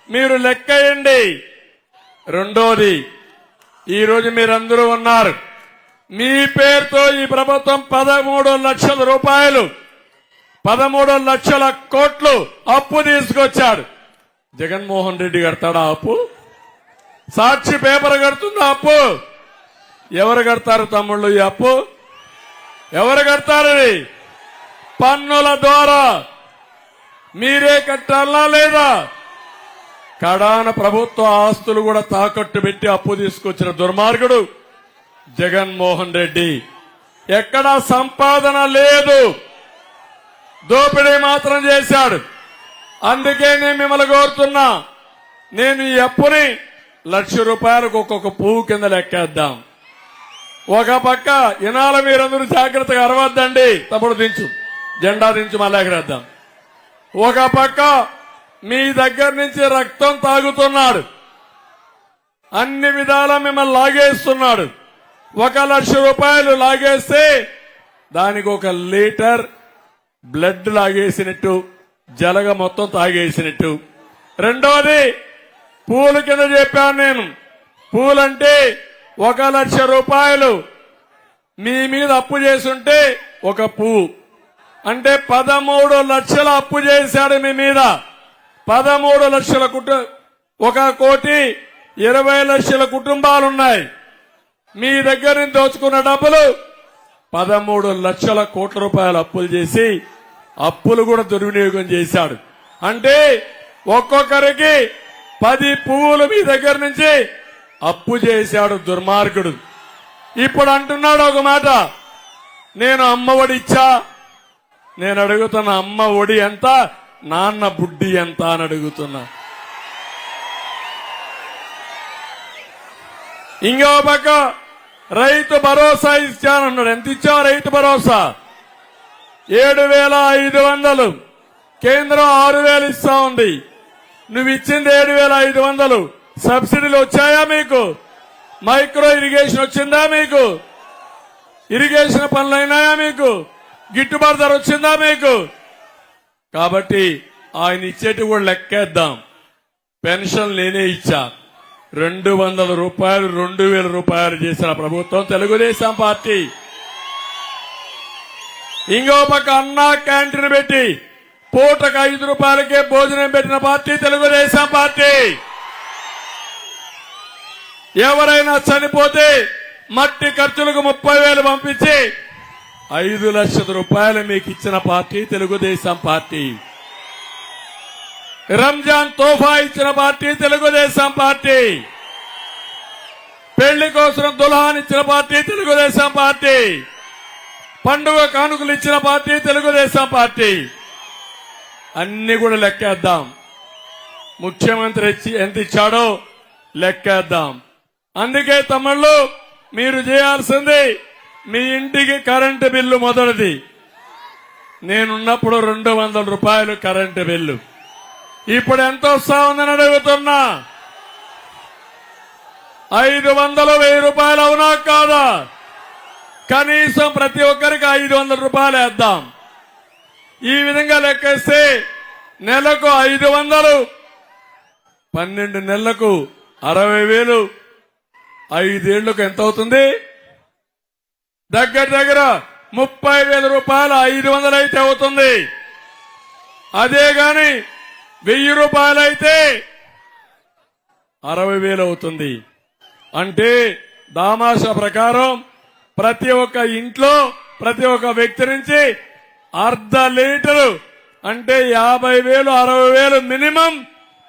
మీరు లెక్కేయండి. రెండోది, ఈ రోజు మీరందరూ ఉన్నారు. మీ పేరుతో ఈ ప్రభుత్వం 13 లక్షల రూపాయలు 13 లక్షల కోట్లు అప్పు తీసుకొచ్చాడు. జగన్మోహన్ రెడ్డి కడతాడా అప్పు? సాక్షి పేపర్ కడుతుందా అప్పు? ఎవరు కడతారు తమ్ముళ్ళు ఈ అప్పు? ఎవరు కడతారు? పన్నుల ద్వారా మీరే కట్టాలా లేదా? కడాన ప్రభుత్వ ఆస్తులు కూడా తాకట్టు పెట్టి అప్పు తీసుకొచ్చిన దుర్మార్గుడు జగన్మోహన్ రెడ్డి. ఎక్కడా సంపాదన లేదు, దోపిడీ మాత్రం చేశాడు. అందుకే నేను మిమ్మల్ని కోరుతున్నా, నేను ఈ అప్పుని ₹1,00,000 ఒక్కొక్క పువ్వు కింద లెక్కేద్దాం. ఒక పక్క ఇనాల మీరందరూ జాగ్రత్తగా అరవద్దండి, తప్పుడు దించు, జెండా దించు, మళ్ళీ ఎగరేద్దాం. ఒక పక్క మీ దగ్గర నుంచి రక్తం తాగుతున్నాడు, అన్ని విధాలా మిమ్మల్ని లాగేస్తున్నాడు. ₹1,00,000 లాగేస్తే దానికి 1 లీటర్ బ్లడ్ లాగేసినట్టు, జలగ మొత్తం తాగేసినట్టు. రెండోది పూల కింద చెప్పాను నేను. పూలంటే ₹1,00,000 మీ మీద అప్పు చేసుంటే ఒక పువ్వు అంటే 13 లక్షల అప్పు చేశాడు మీ మీద. 13 లక్షల 1,20,00,000 కుటుంబాలున్నాయి. మీ దగ్గర నుంచి దోచుకున్న డబ్బులు 13 లక్షల కోట్ల రూపాయలు అప్పులు చేసి అప్పులు కూడా దుర్వినియోగం చేశాడు. అంటే ఒక్కొక్కరికి 10 పువ్వులు మీ దగ్గర నుంచి అప్పు చేశాడు దుర్మార్గుడు. ఇప్పుడు అంటున్నాడు ఒక మాట, నేను అమ్మ ఒడి ఇచ్చా. నేను అడుగుతున్న అమ్మ ఒడి ఎంత, నాన్న బుడ్డి ఎంత అని అడుగుతున్నా. ఇంకో పక్క రైతు భరోసా ఇచ్చానన్నాడు. ఎంత ఇచ్చావు రైతు భరోసా? 7,500. కేంద్రం 6,000 ఇస్తా ఉంది. నువ్వు ఇచ్చింది 7,500. సబ్సిడీలు వచ్చాయా మీకు? మైక్రో ఇరిగేషన్ వచ్చిందా మీకు? ఇరిగేషన్ పనులైనాయా మీకు? గిట్టుబాటు ధర వచ్చిందా మీకు? కాబట్టి ఆయన ఇచ్చేటి కూడా లెక్కేద్దాం. పెన్షన్ నేనే ఇచ్చా. ₹200 ₹2,000 చేసిన ప్రభుత్వం తెలుగుదేశం పార్టీ. ఇంకో పక్క అన్నా క్యాంటీన్ పెట్టి పూటకు ₹5కే భోజనం పెట్టిన పార్టీ తెలుగుదేశం పార్టీ. ఎవరైనా చనిపోతే మట్టి ఖర్చులకు 30,000 పంపించి ₹5 లక్షల మీకు ఇచ్చిన పార్టీ తెలుగుదేశం పార్టీ. రంజాన్ తోఫా ఇచ్చిన పార్టీ తెలుగుదేశం పార్టీ. పెళ్లి కోసం దుల్హాన్ ఇచ్చిన పార్టీ తెలుగుదేశం పార్టీ. పండుగ కానుకలు ఇచ్చిన పార్టీ తెలుగుదేశం పార్టీ. అన్ని కూడా లెక్కేద్దాం. ముఖ్యమంత్రి ఎంత ఇచ్చాడో లెక్కేద్దాం. అందుకే తమ్ముళ్ళు, మీరు చేయాల్సింది మీ ఇంటికి కరెంటు బిల్లు మొదటిది. నేనున్నప్పుడు ₹200 కరెంటు బిల్లు. ఇప్పుడు ఎంత వస్తా ఉందని అడుగుతున్నా. 500, ₹1,000 అవునా కాదా? కనీసం ప్రతి ఒక్కరికి ₹500 వేద్దాం. ఈ విధంగా లెక్కేస్తే నెలకు 500, 12 నెలలకు 60,000, 5 ఏళ్లకు ఎంత అవుతుంది? దగ్గర దగ్గర ₹30,000 500 అయితే అవుతుంది. అదే గాని ₹1,000 అయితే 60,000 అవుతుంది. అంటే దామాషా ప్రకారం ప్రతి ఒక్క ఇంట్లో ప్రతి ఒక్క వ్యక్తి నుంచి ½ లీటరు అంటే 50,000, 60,000 మినిమం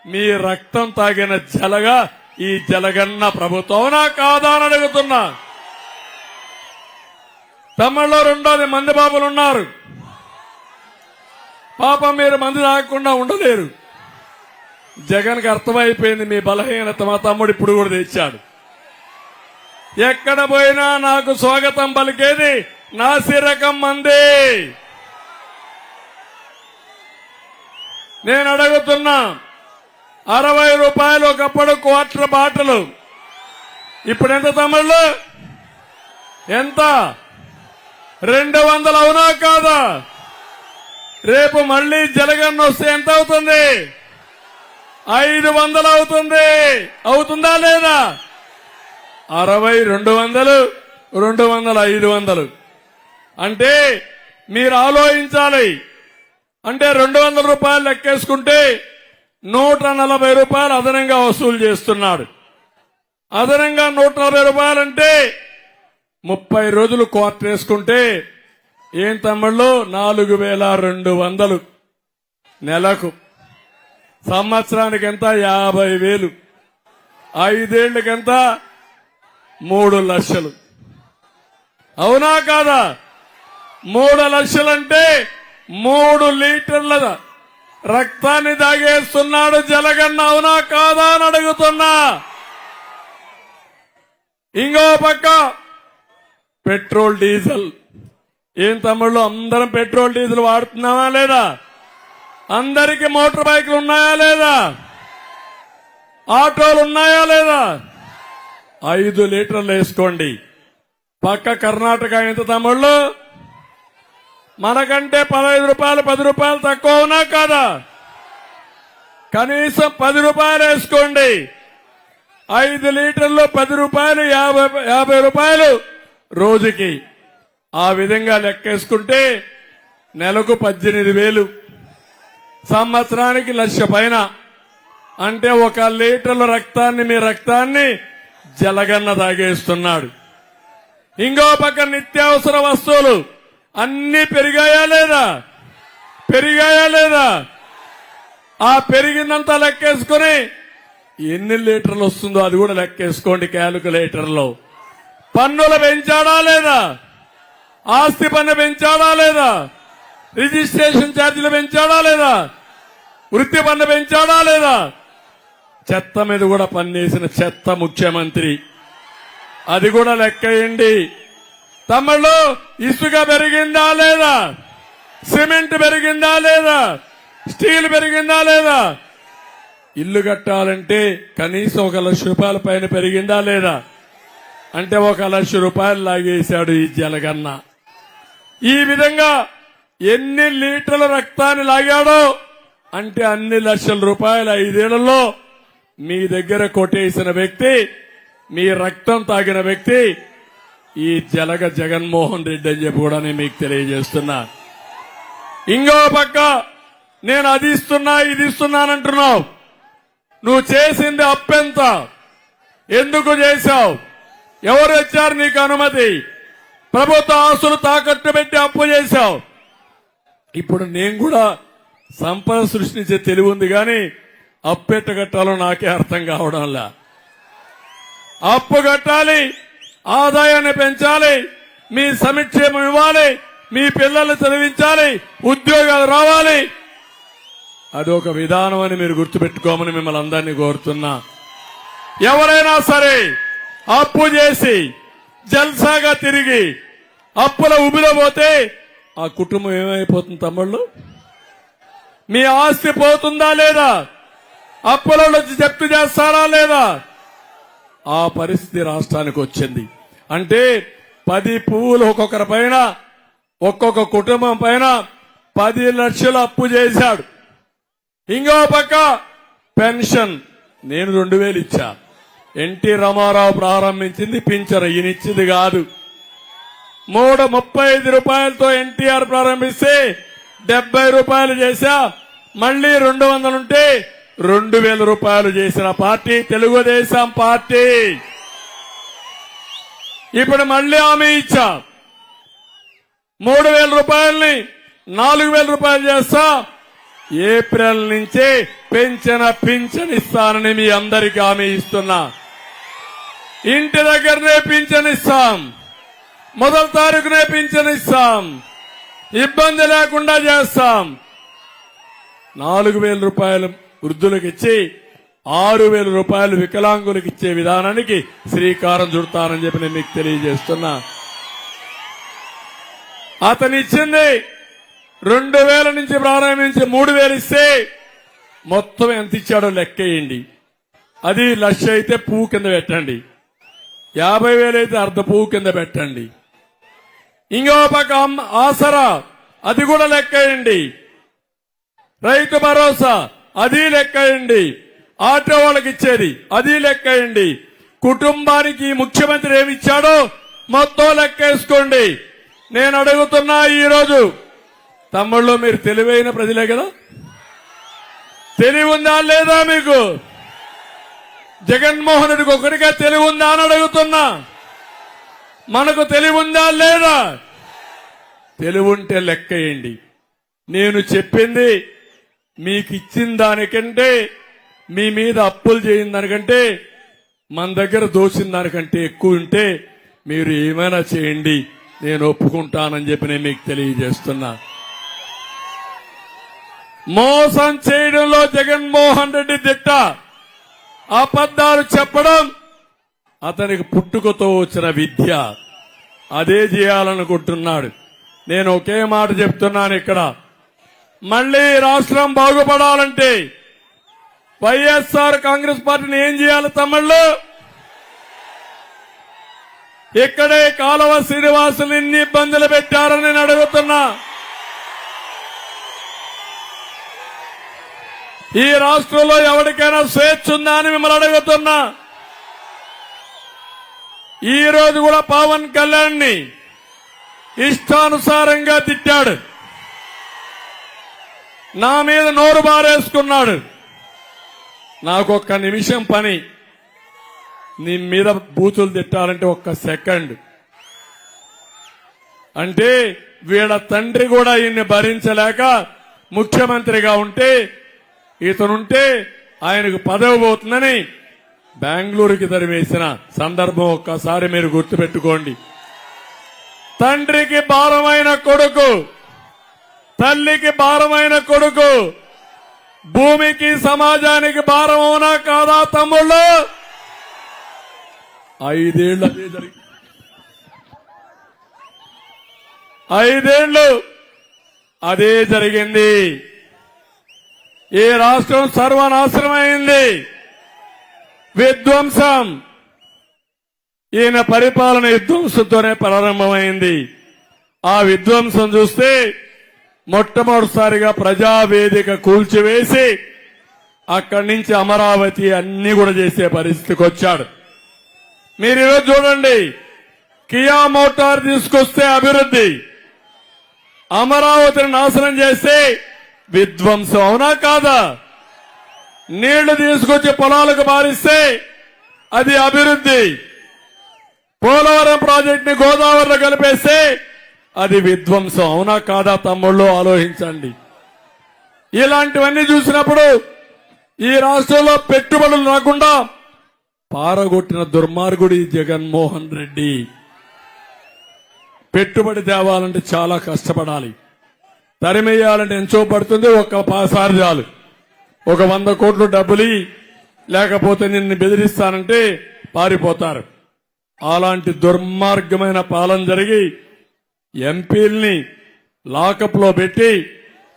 మీ రక్తం తాగిన జలగా ఈ జలగన్న ప్రభుత్వం కాదా అని అడుగుతున్నా. తమిళలో రెండోది మంది బాబులు ఉన్నారు. పాపం మీరు మంది తాగకుండా ఉండలేరు. జగన్కి అర్థమైపోయింది మీ బలహీనత. మా తమ్ముడు ఇప్పుడు కూడా తెచ్చాడు. ఎక్కడ పోయినా నాకు స్వాగతం పలికేది నాసిరకం మంది. నేను అడుగుతున్నా, ₹60 ఒకప్పుడు క్వార్టర్ బాటలు, ఇప్పుడు ఎంత తమ్ముళ్ళు? ఎంత? 200 అవునా కాదా? రేపు మళ్లీ జలగన్న వస్తే ఎంత అవుతుంది? 500 అవుతుంది. అవుతుందా లేదా? 60, 200, 200, 500 అంటే మీరు ఆలోచించాలి. అంటే 200 రూపాయలు లెక్కేసుకుంటే 140 రూపాయలు అదనంగా వసూలు చేస్తున్నాడు. అదనంగా 140 రూపాయలంటే 30 రోజులు క్వార్టర్ వేసుకుంటే ఏం తమ్ముళ్ళు 4200 నెలకు. సంవత్సరానికి ఎంత 50,000. 5 ఏళ్లకెంత 3 లక్షలు. అవునా కాదా? 3 లక్షలంటే 3 లీటర్ల రక్తాన్ని దాగేస్తున్నాడు జలగన్న. అవునా కాదా అని అడుగుతున్నా. ఇంకో పక్క పెట్రోల్ డీజిల్. ఏం తమ్ముళ్ళు అందరం పెట్రోల్ డీజిల్ వాడుతున్నామా లేదా? అందరికీ మోటార్ బైకులు ఉన్నాయా లేదా? ఆటోలు ఉన్నాయా లేదా? 5 లీటర్లు వేసుకోండి. పక్క కర్ణాటక ఎంత తమ్ముళ్ళు? మనకంటే 15 రూపాయలు 10 రూపాయలు తక్కువ ఉన్నా కాదా? కనీసం 10 రూపాయలు వేసుకోండి. 5 లీటర్లు 10 రూపాయలు 50 రూపాయలు రోజుకి. ఆ విధంగా లెక్కేసుకుంటే నెలకు 18,000, సంవత్సరానికి 1,00,000 పైన. అంటే 1 లీటర్ల రక్తాన్ని, మీ రక్తాన్ని జలగన్న తాగేస్తున్నాడు. ఇంకో పక్క నిత్యావసర వస్తువులు అన్ని పెరిగాయా లేదా? పెరిగాయా లేదా? ఆ పెరిగిందంతా లెక్కేసుకుని ఎన్ని లీటర్లు వస్తుందో అది కూడా లెక్కేసుకోండి క్యాలిక్యులేటర్లో. పన్నులు పెంచాడా లేదా? ఆస్తి పన్ను పెంచాడా లేదా? రిజిస్ట్రేషన్ ఛార్జీలు పెంచాడా లేదా? వృత్తి పన్ను పెంచాడా లేదా? చెత్త మీద కూడా పన్నేసిన చెత్త ముఖ్యమంత్రి. అది కూడా లెక్కేయండి. తమ్ముళ్ళు ఇసుక పెరిగిందా లేదా? సిమెంట్ పెరిగిందా లేదా? స్టీల్ పెరిగిందా లేదా? ఇల్లు కట్టాలంటే కనీసం 1,00,000 రూపాయల పైన పెరిగిందా లేదా? అంటే 1,00,000 రూపాయలు లాగేశాడు ఈ జలగన్న. ఈ విధంగా ఎన్ని లీటర్ల రక్తాన్ని లాగాడో అంటే అన్ని లక్షల రూపాయలు 5 ఏళ్లలో మీ దగ్గర కొట్టేసిన వ్యక్తి, మీ రక్తం తాగిన వ్యక్తి ఈ జగన్మోహన్ రెడ్డి అని చెప్పి కూడా నేను మీకు తెలియజేస్తున్నా. ఇంకో పక్క నేను అది ఇస్తున్నా ఇది ఇస్తున్నానంటున్నావు. నువ్వు చేసింది అప్పెంత? ఎందుకు చేశావు? ఎవరు ఇచ్చారు నీకు అనుమతి? ప్రభుత్వ ఆస్తులు తాకట్టు పెట్టి అప్పు చేశావు. ఇప్పుడు నేను కూడా సంపద సృష్టించే తెలివి ఉంది కానీ అప్పెట్ట కట్టాలో నాకే అర్థం కావడంలా. అప్పు కట్టాలి, ఆదాయాన్ని పెంచాలి, మీ సంక్షేమం ఇవ్వాలి, మీ పిల్లల్ని చదివించాలి, ఉద్యోగాలు రావాలి. అదొక విధానం అని మీరు గుర్తుపెట్టుకోమని మిమ్మల్ని అందరినీ కోరుతున్నా. ఎవరైనా సరే అప్పు చేసి జల్సాగా తిరిగి అప్పుల ఉబిలో పోతే ఆ కుటుంబం ఏమైపోతుంది తమ్ముళ్ళు? మీ ఆస్తి పోతుందా లేదా? అప్పులలో జప్తు చేస్తారా లేదా? ఆ పరిస్థితి రాష్ట్రానికి వచ్చింది. అంటే 10 పువ్వులు ఒక్కొక్కరి పైన, ఒక్కొక్క కుటుంబం పైన 10 లక్షలు అప్పు చేశాడు. ఇంకో పక్క పెన్షన్ నేను 2,000 ఇచ్చా. ఎన్టీ రామారావు ప్రారంభించింది పింఛను, ఈయనిచ్చింది కాదు. 35 రూపాయలతో ఎన్టీఆర్ ప్రారంభిస్తే 70 రూపాయలు చేశా. మళ్లీ 200 ఉంటే 2,000 రూపాయలు చేసిన పార్టీ తెలుగుదేశం పార్టీ. ఇప్పుడు మళ్లీ హామీ ఇచ్చా. 3,000 రూపాయల్ని 4,000 రూపాయలు చేస్తా. ఏప్రిల్ నుంచే పింఛన్ ఇస్తానని మీ అందరికీ హామీ ఇస్తున్నా. ఇంటి దగ్గరనే పింఛన్ ఇస్తాం. మొదటి తారీఖునే పింఛన్ ఇస్తాం. ఇబ్బంది లేకుండా చేస్తాం. 4,000 రూపాయలు వృద్ధులకు ఇచ్చి 6,000 రూపాయలు వికలాంగులకు ఇచ్చే విధానానికి శ్రీకారం చుడతానని చెప్పి నేను మీకు తెలియజేస్తున్నా. అతను ఇచ్చింది 2,000 నుంచి ప్రారంభించి 3,000 ఇస్తే మొత్తం ఎంత ఇచ్చాడో లెక్కేయండి. అది 1,00,000 అయితే పువ్వు కింద పెట్టండి, 50,000 అయితే అర్ధ పువ్వు కింద పెట్టండి. ఇంకో పక్క ఆసరా అది కూడా లెక్కేయండి. రైతు భరోసా అది లెక్కేయండి. ఆటో వాళ్ళకి ఇచ్చేది అది లెక్కేయండి. కుటుంబానికి ముఖ్యమంత్రి ఏమిచ్చాడో మొత్తం లెక్కేసుకోండి. నేను అడుగుతున్నా ఈరోజు, తమ్ముళ్ళు మీరు తెలివైన ప్రజలే కదా, తెలివి ఉందా లేదా మీకు? జగన్మోహన్ రెడ్డికి ఒకరిగా తెలివి ఉందా అని అడుగుతున్నా. మనకు తెలివి ఉందా లేదా? తెలివి ఉంటే లెక్కేయండి. నేను చెప్పింది మీకు ఇచ్చిన దానికంటే, మీ మీద అప్పులు చేయని దానికంటే, మన దగ్గర దోచిన దానికంటే ఎక్కువ ఉంటే మీరు ఏమైనా చేయండి, నేను ఒప్పుకుంటానని చెప్పి నేను మీకు తెలియజేస్తున్నా. మోసం చేయడంలో జగన్మోహన్ రెడ్డి దిట్ట. అబద్దాలు చెప్పడం అతనికి పుట్టుకతో వచ్చిన విద్య. అదే చేయాలనుకుంటున్నాడు. నేను ఒకే మాట చెప్తున్నాను ఇక్కడ, మళ్లీ రాష్ట్రం బాగుపడాలంటే వైఎస్ఆర్ కాంగ్రెస్ పార్టీని ఏం చేయాలి తమ్ముళ్ళు? ఇక్కడే కాలువ శ్రీనివాసులు ఇన్ని ఇబ్బందులు పెట్టారని నేను అడుగుతున్నా. ఈ రాష్ట్రంలో ఎవరికైనా స్వేచ్ఛ ఉందా అని మిమ్మల్ని అడుగుతున్నా. ఈ రోజు కూడా పవన్ కళ్యాణ్ ని ఇష్టానుసారంగా తిట్టాడు, నా మీద నోరు బారేసుకున్నాడు. నాకొక్క నిమిషం పని, నీ మీద బూతులు తిట్టాలంటే ఒక్క సెకండ్. అంటే వీళ్ళ తండ్రి కూడా ఈయన్ని భరించలేక ముఖ్యమంత్రిగా ఉంటే, ఇతనుంటే ఆయనకు పదవి పోతుందని బెంగళూరుకి తరిమేసిన సందర్భం ఒక్కసారి మీరు గుర్తుపెట్టుకోండి. తండ్రికి భారమైన కొడుకు, తల్లికి భారమైన కొడుకు భూమికి సమాజానికి భారం అవునా కాదా తమ్ముళ్ళు? 5 ఏళ్ళు అదే జరిగింది. 5 ఏళ్ళు అదే జరిగింది. ఈ రాష్ట్రం సర్వనాశనమైంది, విధ్వంసం. ఈయన పరిపాలన విధ్వంసంతోనే ప్రారంభమైంది. ఆ విధ్వంసం చూస్తే మొట్టమొదటిసారిగా ప్రజావేదిక కూల్చివేసి అక్కడి నుంచి అమరావతి అన్ని కూడా చేసే పరిస్థితికి వచ్చాడు. మీరు ఈరోజు చూడండి, కియా మోటార్ తీసుకొస్తే అభివృద్ధి, అమరావతిని నాశనం చేస్తే విధ్వంసం. అవునా కాదా? నీళ్లు తీసుకొచ్చి పొలాలకు బారిస్తే అది అభివృద్ధి. పోలవరం ప్రాజెక్ట్ ని గోదావరిలో కలిపేస్తే అది విధ్వంసం. అవునా కాదా తమ్ముళ్ళు? ఆలోచించండి. ఇలాంటివన్నీ చూసినప్పుడు ఈ రాష్ట్రంలో పెట్టుబడులు రాకుండా పారగొట్టిన దుర్మార్గుడి జగన్మోహన్ రెడ్డి. పెట్టుబడి తేవాలంటే చాలా కష్టపడాలి, తరిమేయాలంటే ఎంతో పడుతుంది. ఒక్కసారి చాలు, ఒక 100 కోట్లు డబ్బులు లేకపోతే నిన్ను బెదిరిస్తానంటే పారిపోతారు. అలాంటి దుర్మార్గమైన పాలన జరిగి ఎంపీల్ని లాకప్ లో పెట్టి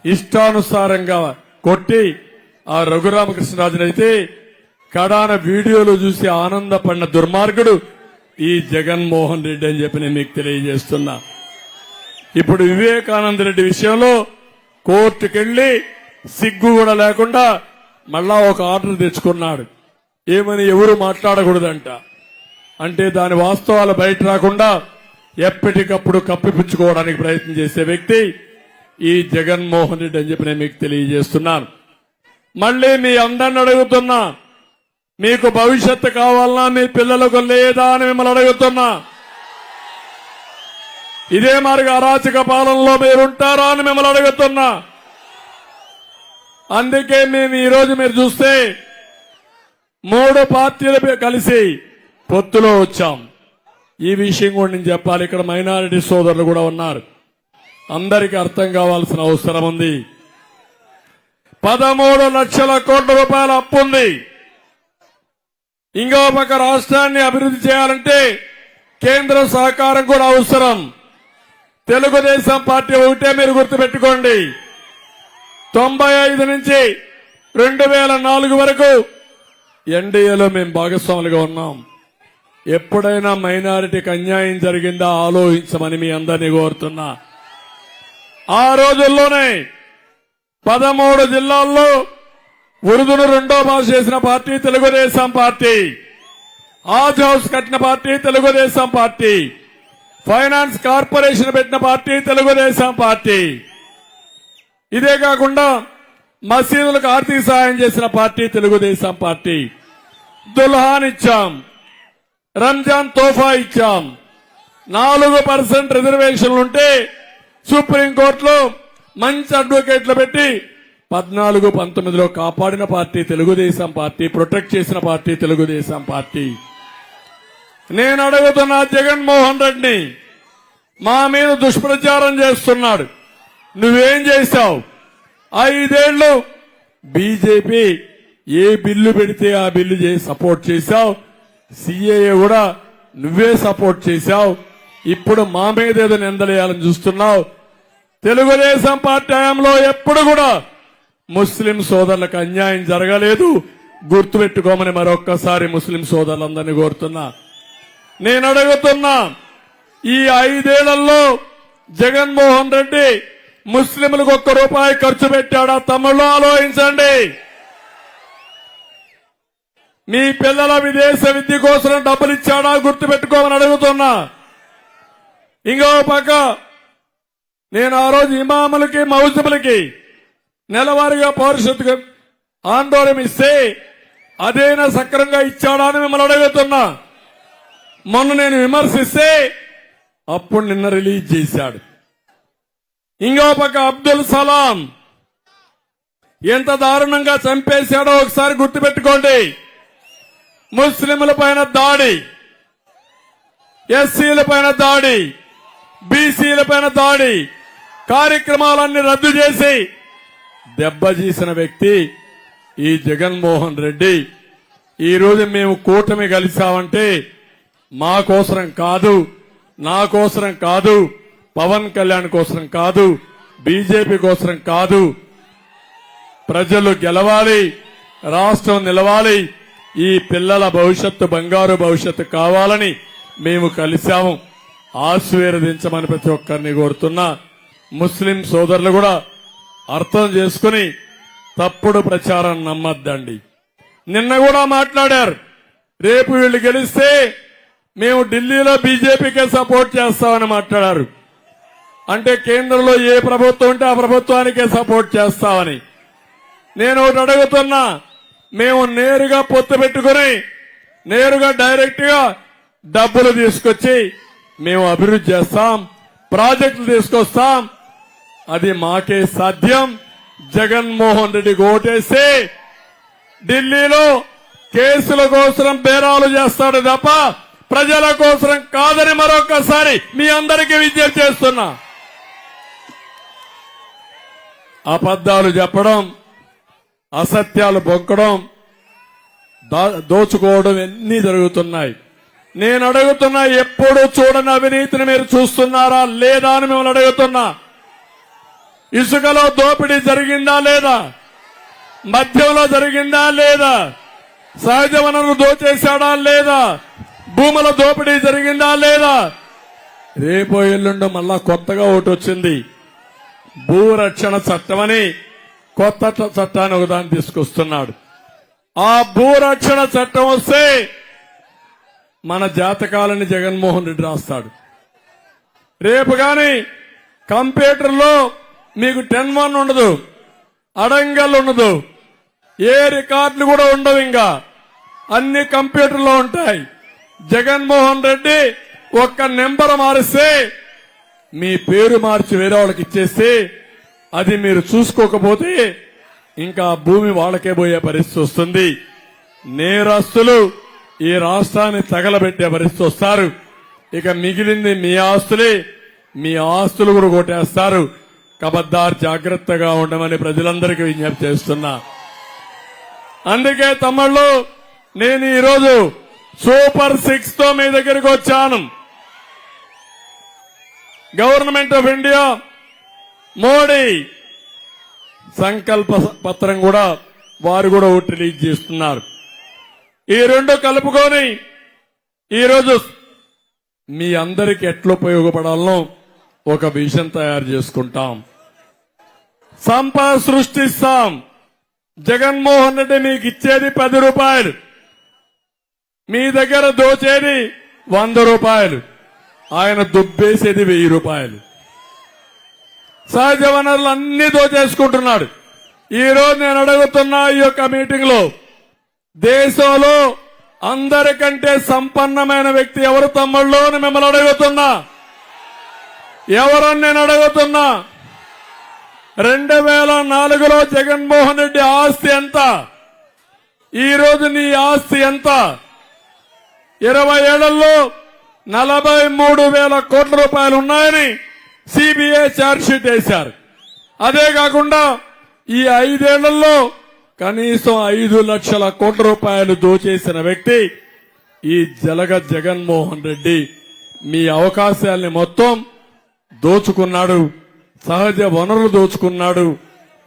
ఇష్టానుసారంగా కొట్టి ఆ రఘురామకృష్ణరాజునైతే కడాన వీడియోలు చూసి ఆనందపడిన దుర్మార్గుడు ఈ జగన్మోహన్ రెడ్డి అని చెప్పి నేను మీకు తెలియజేస్తున్నా. ఇప్పుడు వివేకానంద రెడ్డి విషయంలో కోర్టుకెళ్లి సిగ్గు కూడా లేకుండా మళ్ళా ఒక ఆర్డర్ తెచ్చుకున్నాడు. ఏమని? ఎవరు మాట్లాడకూడదంట. అంటే దాని వాస్తవాలు బయట రాకుండా ఎప్పటికప్పుడు కప్పిపుచ్చుకోవడానికి ప్రయత్నం చేసే వ్యక్తి ఈ జగన్మోహన్ రెడ్డి అని చెప్పి నేను మీకు తెలియజేస్తున్నాను. మళ్లీ మీ అందరిని అడుగుతున్నా, మీకు భవిష్యత్తు కావాలన్నా మీ పిల్లలకు లేదా అని మిమ్మల్ని అడుగుతున్నా. ఇదే మరి అరాచక పాలనలో మీరుంటారా అని మిమ్మల్ని అడుగుతున్నా. అందుకే మేము ఈరోజు మీరు చూస్తే 3 పార్టీలు కలిసి పొత్తులో వచ్చాం. ఈ విషయం కూడా నేను చెప్పాలి. ఇక్కడ మైనారిటీ సోదరులు కూడా ఉన్నారు, అందరికీ అర్థం కావాల్సిన అవసరం ఉంది. 13 లక్షల కోట్ల రూపాయల అప్పు ఉంది. ఇంకో పక్క రాష్ట్రాన్ని అభివృద్ధి చేయాలంటే కేంద్ర సహకారం కూడా అవసరం. తెలుగుదేశం పార్టీ ఒకటే మీరు గుర్తుపెట్టుకోండి, 95 నుంచి 2004 వరకు ఎన్డీఏలో మేము భాగస్వాములుగా ఉన్నాం. ఎప్పుడైనా మైనారిటీకి అన్యాయం జరిగిందా ఆలోచించమని మీ అందరినీ కోరుతున్నా. ఆ రోజుల్లోనే 13 జిల్లాల్లో ఉర్దూను 2వ భాష చేసిన పార్టీ తెలుగుదేశం పార్టీ, ఆజ్ హౌస్ కట్టిన party Telugu Desam party. Finance corporation పెట్టిన పార్టీ తెలుగుదేశం పార్టీ. ఇదే కాకుండా మసీదులకు ఆర్థిక సాయం చేసిన పార్టీ తెలుగుదేశం పార్టీ. దుల్హాన్ ఇచ్చాం, రంజాన్ తోఫా ఇచ్చాం. 4% రిజర్వేషన్లుంటే సుప్రీంకోర్టులో మంచి అడ్వకేట్లు పెట్టి 14-19లో కాపాడిన పార్టీ తెలుగుదేశం పార్టీ, ప్రొటెక్ట్ చేసిన పార్టీ తెలుగుదేశం పార్టీ. నేను అడుగుతున్నా జగన్మోహన్ రెడ్డిని, మా మీద దుష్ప్రచారం చేస్తున్నాడు. నువ్వేం చేశావు? 5 ఏళ్లు బీజేపీ ఏ బిల్లు పెడితే ఆ బిల్లు సపోర్ట్ చేశావు. సిఏఏ కూడా నువ్వే సపోర్ట్ చేశావు. ఇప్పుడు మా మీద ఏదో నిందలేయాలని చూస్తున్నావు. తెలుగుదేశం పార్టీ హయాంలో ఎప్పుడు కూడా ముస్లిం సోదరులకు అన్యాయం జరగలేదు. గుర్తుపెట్టుకోమని మరొక్కసారి ముస్లిం సోదరులందరినీ కోరుతున్నా. నేను అడుగుతున్నా, ఈ 5 ఏళ్లలో జగన్మోహన్ రెడ్డి ముస్లింలకు ₹1 ఖర్చు పెట్టాడా? తమ్ముళ్ళు ఆలోచించండి. మీ పిల్లల విదేశ విద్య కోసం డబ్బులు ఇచ్చాడా? గుర్తుపెట్టుకోమని అడుగుతున్నా. ఇంకో పక్క నేను ఆ రోజు ఇమాములకి మౌజములకి నెలవారీగా పౌరసత్వ ఆందోళన ఇస్తే అదేనా సక్రంగా ఇచ్చాడా అని మిమ్మల్ని అడుగుతున్నా. మొన్న నేను విమర్శిస్తే అప్పుడు నిన్న రిలీజ్ చేశాడు. ఇంకో పక్క అబ్దుల్ సలాం ఎంత దారుణంగా చంపేశాడో ఒకసారి గుర్తుపెట్టుకోండి. ముస్లింల పైన దాడి, ఎస్సీల పైన దాడి, బీసీల పైన దాడి, కార్యక్రమాలన్నీ రద్దు చేసి దెబ్బతీసిన వ్యక్తి ఈ జగన్మోహన్ రెడ్డి. ఈ రోజు మేము కూటమి కలిసామంటే మా కోసరం కాదు, నా కోసరం కాదు, పవన్ కళ్యాణ్ కోసరం కాదు, బీజేపీ కోసరం కాదు. ప్రజలు గెలవాలి, రాష్ట్రం నిలవాలి, ఈ పిల్లల భవిష్యత్తు బంగారు భవిష్యత్తు కావాలని మేము కలిశాము. ఆశీర్వదించమని ప్రతి ఒక్కరిని కోరుతున్నా. ముస్లిం సోదరులు కూడా అర్థం చేసుకుని తప్పుడు ప్రచారం నమ్మద్దండి. నిన్న కూడా మాట్లాడారు, రేపు వీళ్ళు గెలిస్తే మేము ఢిల్లీలో బీజేపీకే సపోర్ట్ చేస్తామని మాట్లాడారు. అంటే కేంద్రంలో ఏ ప్రభుత్వం ఉంటే ఆ ప్రభుత్వానికే సపోర్ట్ చేస్తామని. నేను ఒకటి అడుగుతున్నా, మేము నేరుగా పొత్తు పెట్టుకుని నేరుగా డైరెక్ట్ గా డబ్బులు తీసుకొచ్చి మేము అభివృద్ధి చేస్తాం, ప్రాజెక్టులు తీసుకొస్తాం. అది మాకే సాధ్యం. జగన్మోహన్ రెడ్డికి ఓటేసి ఢిల్లీలో కేసుల కోసం బేరాలు చేస్తాడు తప్ప ప్రజల కోసం కాదని మరొకసారి మీ అందరికీ విజ్ఞప్తి చేస్తున్నా. అబద్దాలు చెప్పడం, అసత్యాలు బొక్కడం, దోచుకోవడం అన్నీ జరుగుతున్నాయి. నేను అడుగుతున్నా, ఎప్పుడు చూడని అవినీతిని మీరు చూస్తున్నారా లేదా అని మిమ్మల్ని అడుగుతున్నా. ఇసుకలో దోపిడీ జరిగిందా లేదా? మద్యంలో జరిగిందా లేదా? సహజ వనరులు దోచేశాడా లేదా? భూముల దోపిడీ జరిగిందా లేదా? రేపో ఎల్లుండో మళ్ళా కొత్తగా ఒకటి వచ్చింది, భూరక్షణ చట్టమని కొత్త చట్టాన్ని ఒకదాన్ని తీసుకొస్తున్నాడు. ఆ భూరక్షణ చట్టం వస్తే మన జాతకాలని జగన్మోహన్ రెడ్డి రాస్తాడు. రేపు గాని కంప్యూటర్లో మీకు 10-1 ఉండదు, అడంగల్ ఉండదు, ఏ రికార్డులు కూడా ఉండవు. ఇంకా అన్ని కంప్యూటర్లో ఉంటాయి. జగన్మోహన్ రెడ్డి ఒక్క నెంబర్ మారిస్తే మీ పేరు మార్చి వేరే వాళ్ళకి ఇచ్చేస్తే అది మీరు చూసుకోకపోతే ఇంకా భూమి వాళ్ళకే పోయే పరిస్థితి వస్తుంది. నేరస్తులు ఈ రాష్ట్రాన్ని తగలబెట్టే పరిస్థితి వస్తారు. ఇక మిగిలింది మీ ఆస్తులే, మీ ఆస్తులు కూడా కొట్టేస్తారు. కబద్దార్, జాగ్రత్తగా ఉండమని ప్రజలందరికీ విజ్ఞప్తి చేస్తున్నా. అందుకే తమ్ముళ్ళు, నేను ఈరోజు సూపర్ 6 తో మీ దగ్గరికి వచ్చాను. గవర్నమెంట్ ఆఫ్ ఇండియా మోడీ సంకల్ప పత్రం కూడా వారు కూడా ఒకటి రిలీజ్ చేస్తున్నారు. ఈ రెండు కలుపుకొని ఈరోజు మీ అందరికీ ఎట్లా ఉపయోగపడాలనో ఒక విజన్ తయారు చేసుకుంటాం. సంపద సృష్టిస్తాం. జగన్మోహన్ రెడ్డి మీకు ఇచ్చేది ₹10, మీ దగ్గర దోచేది ₹100. ఆయన దుబ్బేసేది 1000 రూపాయలు. సహజ వనరులు అన్ని దోచేసుకుంటున్నాడు. ఈ రోజు నేను అడుగుతున్నా ఈ యొక్క మీటింగ్ లో, దేశంలో అందరికంటే సంపన్నమైన వ్యక్తి ఎవరు తమ్ముళ్ళు అని మిమ్మల్ని అడుగుతున్నా. ఎవరని నేను అడుగుతున్నా. 2004లో జగన్మోహన్ రెడ్డి ఆస్తి ఎంత? ఈ రోజు నీ ఆస్తి ఎంత? 20 ఏళ్లలో 43,000 కోట్ల రూపాయలు ఉన్నాయని సిబిఐ ఛార్జ్షీట్ వేశారు. అదే కాకుండా ఈ 5 ఏళ్లలో కనీసం 5 లక్షల కోట్ల రూపాయలు దోచేసిన వ్యక్తి ఈ జగన్మోహన్ రెడ్డి. మీ అవకాశాల్ని మొత్తం దోచుకున్నాడు, సహజ వనరులు దోచుకున్నాడు.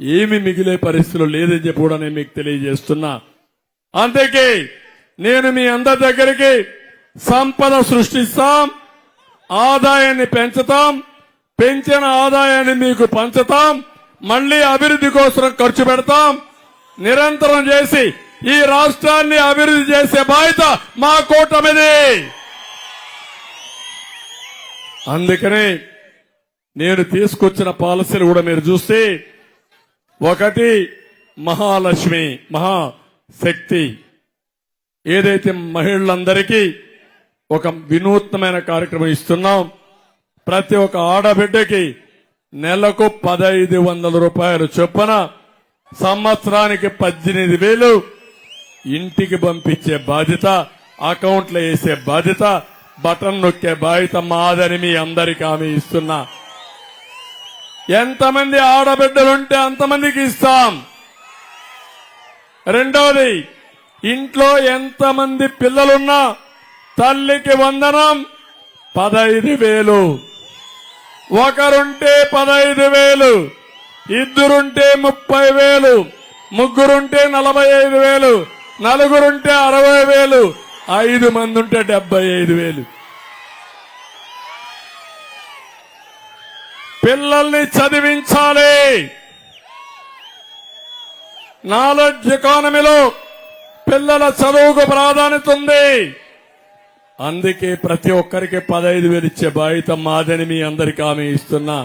ఏమి మిగిలే పరిస్థితులు లేదని చెప్పి కూడా నేను మీకు తెలియజేస్తున్నా. అందుకే నేను మీ అందరి దగ్గరికి సంపద సృష్టిస్తాం, ఆదాయాన్ని పెంచుతాం, పెంచిన ఆదాయాన్ని మీకు పంచుతాం, మళ్లీ అభివృద్ధి కోసం ఖర్చు పెడతాం, నిరంతరం చేసి ఈ రాష్ట్రాన్ని అభివృద్ధి చేసే బాధ్యత మా కూటమిది. అందుకనే నేను తీసుకొచ్చిన పాలసీలు కూడా మీరు చూస్తే, ఒకటి మహాలక్ష్మి మహాశక్తి, ఏదైతే మహిళలందరికీ ఒక వినూత్నమైన కార్యక్రమం ఇస్తున్నాం. ప్రతి ఒక్క ఆడబిడ్డకి నెలకు 1,500 రూపాయలు చొప్పున సంవత్సరానికి 18,000 ఇంటికి పంపించే బాధ్యత, అకౌంట్లో వేసే బాధ్యత, బటన్ నొక్కే బాధ్యత మాదని మీ అందరికీ హామీ ఇస్తున్నా. ఎంతమంది ఆడబిడ్డలుంటే అంతమందికి ఇస్తాం. రెండోది, ఇంట్లో ఎంతమంది పిల్లలున్నా తల్లికి వందనం 15,000. ఒకరుంటే 15,000, ఇద్దరుంటే 30,000, ముగ్గురుంటే 45,000, నలుగురుంటే 60,000, 5 మంది ఉంటే 75,000. పిల్లల్ని చదివించాలి. నాలెడ్జ్ ఎకానమీలో పిల్లల చదువుకు ప్రాధాన్యత ఉంది. అందుకే ప్రతి ఒక్కరికి 15,000 ఇచ్చే బాధ్యత మాదని మీ అందరికీ హామీ ఇస్తున్నా.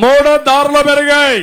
3 దారులు పెరిగాయి.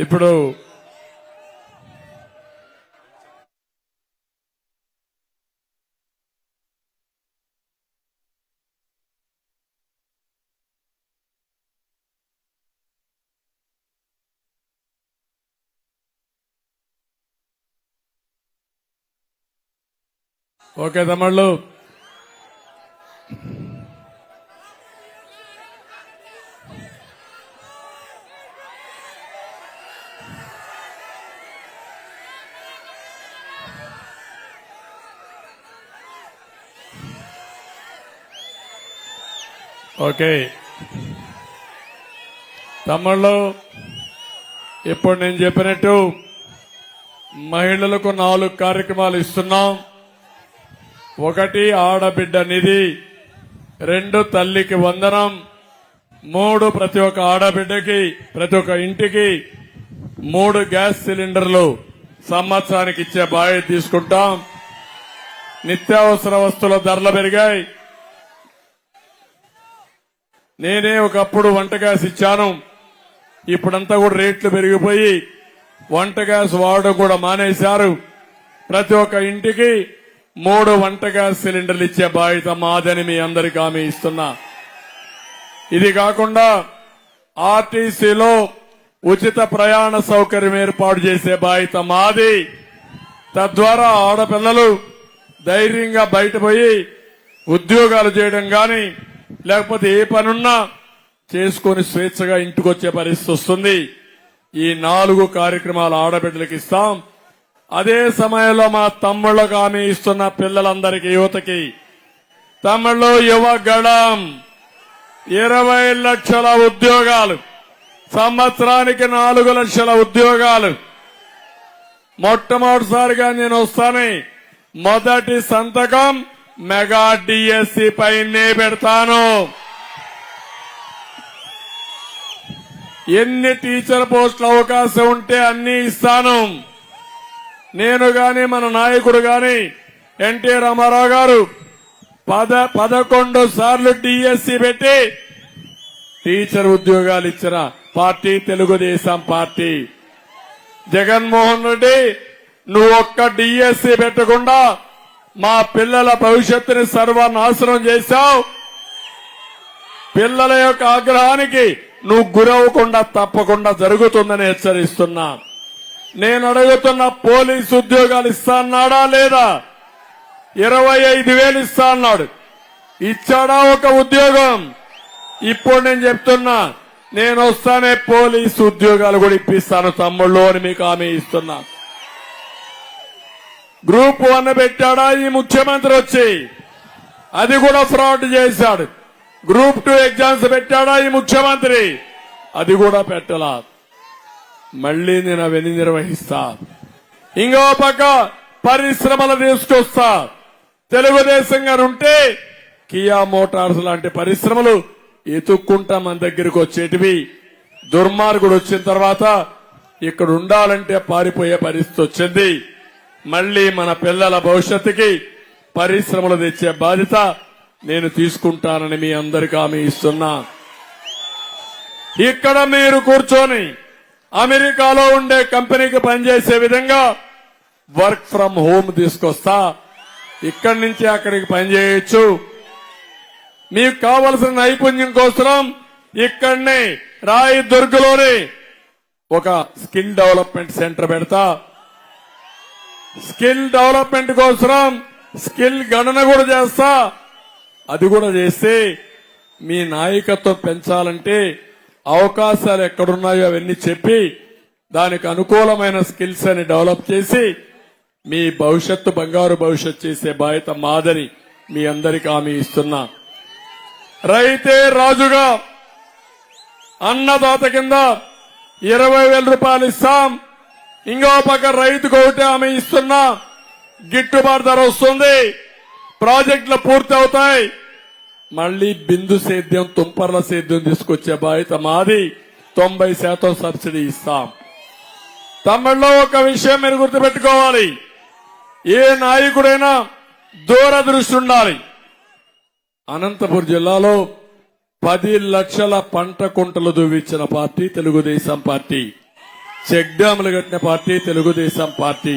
ఇప్పుడు ఓకే తమ్ముళ్ళు, ఓకే తమ్ముళ్ళు, ఇప్పుడు నేను చెప్పినట్టు మహిళలకు 4 కార్యక్రమాలు ఇస్తున్నాం. 1 ఆడబిడ్డ నిధి, 2 తల్లికి వందనం, 3 ప్రతి ఒక్క ఆడబిడ్డకి ప్రతి ఒక్క ఇంటికి 3 గ్యాస్ సిలిండర్లు సంవత్సరానికి ఇచ్చే బాధ్యత తీసుకుంటాం. నిత్యావసర వస్తువుల ధరలు పెరిగాయి. నేనే ఒకప్పుడు వంట గ్యాస్ ఇచ్చాను. ఇప్పుడంతా కూడా రేట్లు పెరిగిపోయి వంట గ్యాస్ వాడడం కూడా మానేశారు. ప్రతి ఒక్క ఇంటికి 3 వంట గ్యాస్ సిలిండర్లు ఇచ్చే బాధ్యత మాదని మీ అందరికీ హామీ ఇస్తున్నా. ఇది కాకుండా ఆర్టీసీలో ఉచిత ప్రయాణ సౌకర్యం ఏర్పాటు చేసే బాధ్యత మాది. తద్వారా ఆడపిల్లలు ధైర్యంగా బయటపోయి ఉద్యోగాలు చేయడం గాని లేకపోతే ఏ పనున్నా చేసుకుని స్వేచ్ఛగా ఇంటికొచ్చే పరిస్థితి వస్తుంది. ఈ 4 కార్యక్రమాలు ఆడబిడ్డలకు ఇస్తాం. అదే సమయంలో మా తమ్ముళ్లకు హామీ ఇస్తున్న పిల్లలందరికీ, యువతకి, తమ్ముళ్ళు యువ గళం 20 లక్షల ఉద్యోగాలు, సంవత్సరానికి 4 లక్షల ఉద్యోగాలు. మొట్టమొదటిసారిగా నేను వస్తానే మొదటి సంతకం మెగా డిఎస్సి పైనే పెడతాను. ఎన్ని టీచర్ పోస్టుల అవకాశం ఉంటే అన్ని ఇస్తాను. నేను గాని మన నాయకుడు గాని ఎన్టీ రామారావు గారు 11 సార్లు డిఎస్సి పెట్టి టీచర్ ఉద్యోగాలు ఇచ్చిన పార్టీ తెలుగుదేశం పార్టీ. జగన్మోహన్ రెడ్డి నువ్వు ఒక్క డిఎస్సి పెట్టకుండా మా పిల్లల భవిష్యత్తుని సర్వనాశనం చేశావు. పిల్లల యొక్క ఆగ్రహానికి నువ్వు గురవకుండా తప్పకుండా జరుగుతుందని హెచ్చరిస్తున్నా. నేను అడుగుతున్న పోలీసు ఉద్యోగాలు ఇస్తా అన్నాడా లేదా? 25,000 ఇస్తా అన్నాడు. ఇచ్చాడా ఒక ఉద్యోగం? ఇప్పుడు నేను చెప్తున్నా, నేను వస్తానే పోలీసు ఉద్యోగాలు కూడా ఇప్పిస్తాను తమ్ముళ్ళు అని మీకు హామీ ఇస్తున్నా. గ్రూప్ 1 పెట్టాడా ఈ ముఖ్యమంత్రి వచ్చి? అది కూడా ఫ్రాడ్ చేశాడు. గ్రూప్ 2 ఎగ్జామ్స్ పెట్టాడా ఈ ముఖ్యమంత్రి? అది కూడా పెట్టలా. మళ్లీ నేను అవన్నీ నిర్వహిస్తా. ఇంకో పక్క పరిశ్రమలు తీసుకొస్తా. తెలుగుదేశం గారు ఉంటే కియా మోటార్స్ లాంటి పరిశ్రమలు ఎత్తుక్కుంటా మన దగ్గరికి వచ్చేటివి. దుర్మార్గుడు వచ్చిన తర్వాత ఇక్కడ ఉండాలంటే పారిపోయే పరిస్థితి వచ్చింది. మళ్లీ మన పిల్లల భవిష్యత్తుకి పరిశ్రమలు తెచ్చే బాధ్యత నేను తీసుకుంటానని మీ అందరికీ హామీ ఇస్తున్నా. ఇక్కడ మీరు కూర్చొని అమెరికాలో ఉండే కంపెనీకి పనిచేసే విధంగా వర్క్ ఫ్రం హోమ్ తీసుకొస్తా. ఇక్కడి నుంచి అక్కడికి పనిచేయొచ్చు. మీకు కావలసిన నైపుణ్యం కోసం ఇక్కడనే రాయదుర్గలోనే ఒక స్కిల్ డెవలప్మెంట్ సెంటర్ పెడతా. స్కిల్ డెవలప్మెంట్ కోసం స్కిల్ గణన కూడా చేస్తా. అది కూడా చేస్తే మీ నాయకత్వం పెంచాలంటే అవకాశాలు ఎక్కడున్నాయో అవన్నీ చెప్పి దానికి అనుకూలమైన స్కిల్స్ అని డెవలప్ చేసి మీ భవిష్యత్తు బంగారు భవిష్యత్తు చేసే బాధ్యత మాదని మీ అందరికీ హామీ ఇస్తున్నా. రైతే రాజుగా అన్నదాత కింద 20,000 రూపాయలు ఇస్తాం. ఇంకో పక్క రైతుకు ఒకటి హామీ ఇస్తున్నా. గిట్టుబాటు ధర వస్తుంది. ప్రాజెక్టులు పూర్తి అవుతాయి. మళ్లీ బిందు సేద్యం, తుంపర్ల సేద్యం తీసుకొచ్చే బాధ్యత మాది. 90% సబ్సిడీ ఇస్తాం. తమిళలో ఒక విషయం మీరు గుర్తుపెట్టుకోవాలి. ఏ నాయకుడైనా దూరదృష్టి ఉండాలి. అనంతపురం జిల్లాలో 10 లక్షల పంట కుంటలు దువ్వించిన పార్టీ తెలుగుదేశం పార్టీ. చెక్ డ్యాములు కట్టిన పార్టీ తెలుగుదేశం పార్టీ.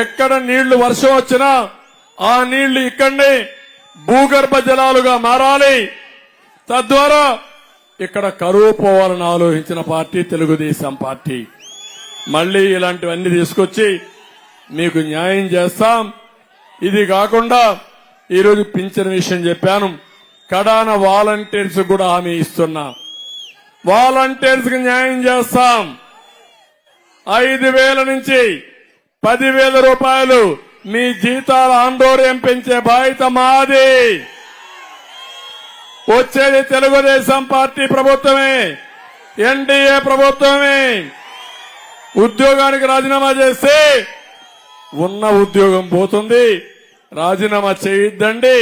ఎక్కడ నీళ్లు వర్షం వచ్చినా ఆ నీళ్లు ఇక్కడనే భూగర్భ జలాలుగా మారాలి. తద్వారా ఇక్కడ కరువు పోవాలని ఆలోచించిన పార్టీ తెలుగుదేశం పార్టీ. మళ్లీ ఇలాంటివన్నీ తీసుకొచ్చి మీకు న్యాయం చేస్తాం. ఇది కాకుండా ఈరోజు పింఛన్ విషయం చెప్పాను. కడాన వాలంటీర్స్ కూడా హామీ ఇస్తున్నా. వాలంటీర్స్ కి న్యాయం చేస్తాం. 5,000 నుంచి 10,000 రూపాయలు మీ జీతాల ఆందోళన పెంచే బాధ్యత మాది. వచ్చేది తెలుగుదేశం పార్టీ ప్రభుత్వమే, ఎన్డీఏ ప్రభుత్వమే. ఉద్యోగానికి రాజీనామా చేస్తే ఉన్న ఉద్యోగం పోతుంది. రాజీనామా చేయొద్దండి.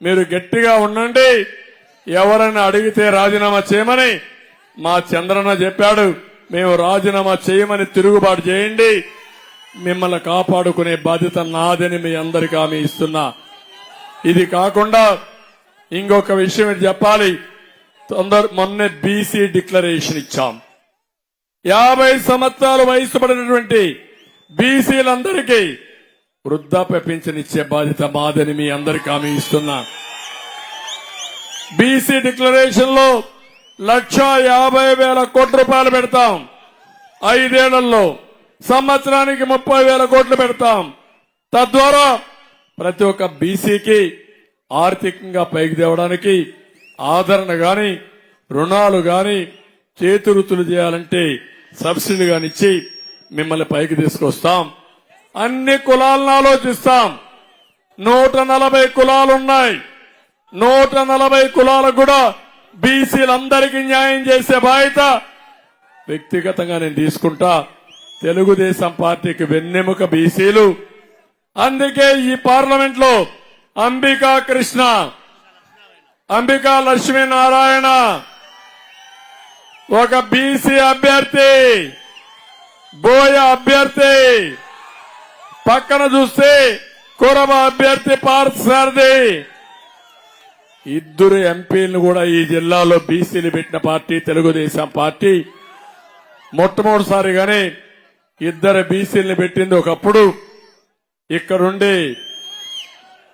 మీరు గట్టిగా ఉండండి. ఎవరైనా అడిగితే రాజీనామా చేయమని మా చంద్రన్న చెప్పాడు. మేము రాజీనామా చేయమని తిరుగుబాటు చేయండి, మిమ్మల్ని కాపాడుకునే బాధ్యత నాదని మీ అందరికీ హామీ ఇస్తున్నా. ఇది కాకుండా ఇంకొక విషయం ఏంటి చెప్పాలి. మొన్నే బీసీ డిక్లరేషన్ ఇచ్చాం. 50 సంవత్సరాల వయసు పడినటువంటి బీసీలందరికీ వృద్ధాప్య పింఛన్ ఇచ్చే బాధ్యత మాదని మీ అందరికీ హామీ ఇస్తున్నా. బీసీ డిక్లరేషన్ లో 1,50,000 కోట్ల రూపాయలు పెడతాం. 5 ఏళ్లలో సంవత్సరానికి 30,000 కోట్లు పెడతాం. తద్వారా ప్రతి ఒక్క బీసీకి ఆర్థికంగా పైకి తేవడానికి ఆదరణ గాని, రుణాలు గాని, చేతివృత్తులు చేయాలంటే సబ్సిడీ గానిచ్చి మిమ్మల్ని పైకి తీసుకొస్తాం. అన్ని కులాలను ఆలోచిస్తాం. 140 కులాలున్నాయి. 140 కులాలకు కూడా బీసీలందరికీ న్యాయం చేసే బాధ్యత వ్యక్తిగతంగా నేను తీసుకుంటా. తెలుగుదేశం పార్టీకి వెన్నెముక బీసీలు. అందుకే ఈ పార్లమెంట్ లో అంబికా కృష్ణ, అంబికా లక్ష్మీనారాయణ ఒక బీసీ అభ్యర్థి, బోయ అభ్యర్థి, పక్కన చూస్తే కురబ అభ్యర్థి పార్థసారథి, ఇద్దరు ఎంపీలను కూడా ఈ జిల్లాలో బీసీలు పెట్టిన పార్టీ తెలుగుదేశం పార్టీ. మొట్టమొదటిసారిగానే 2 బీసీలను పెట్టింది. ఒకప్పుడు ఇక్కడుండి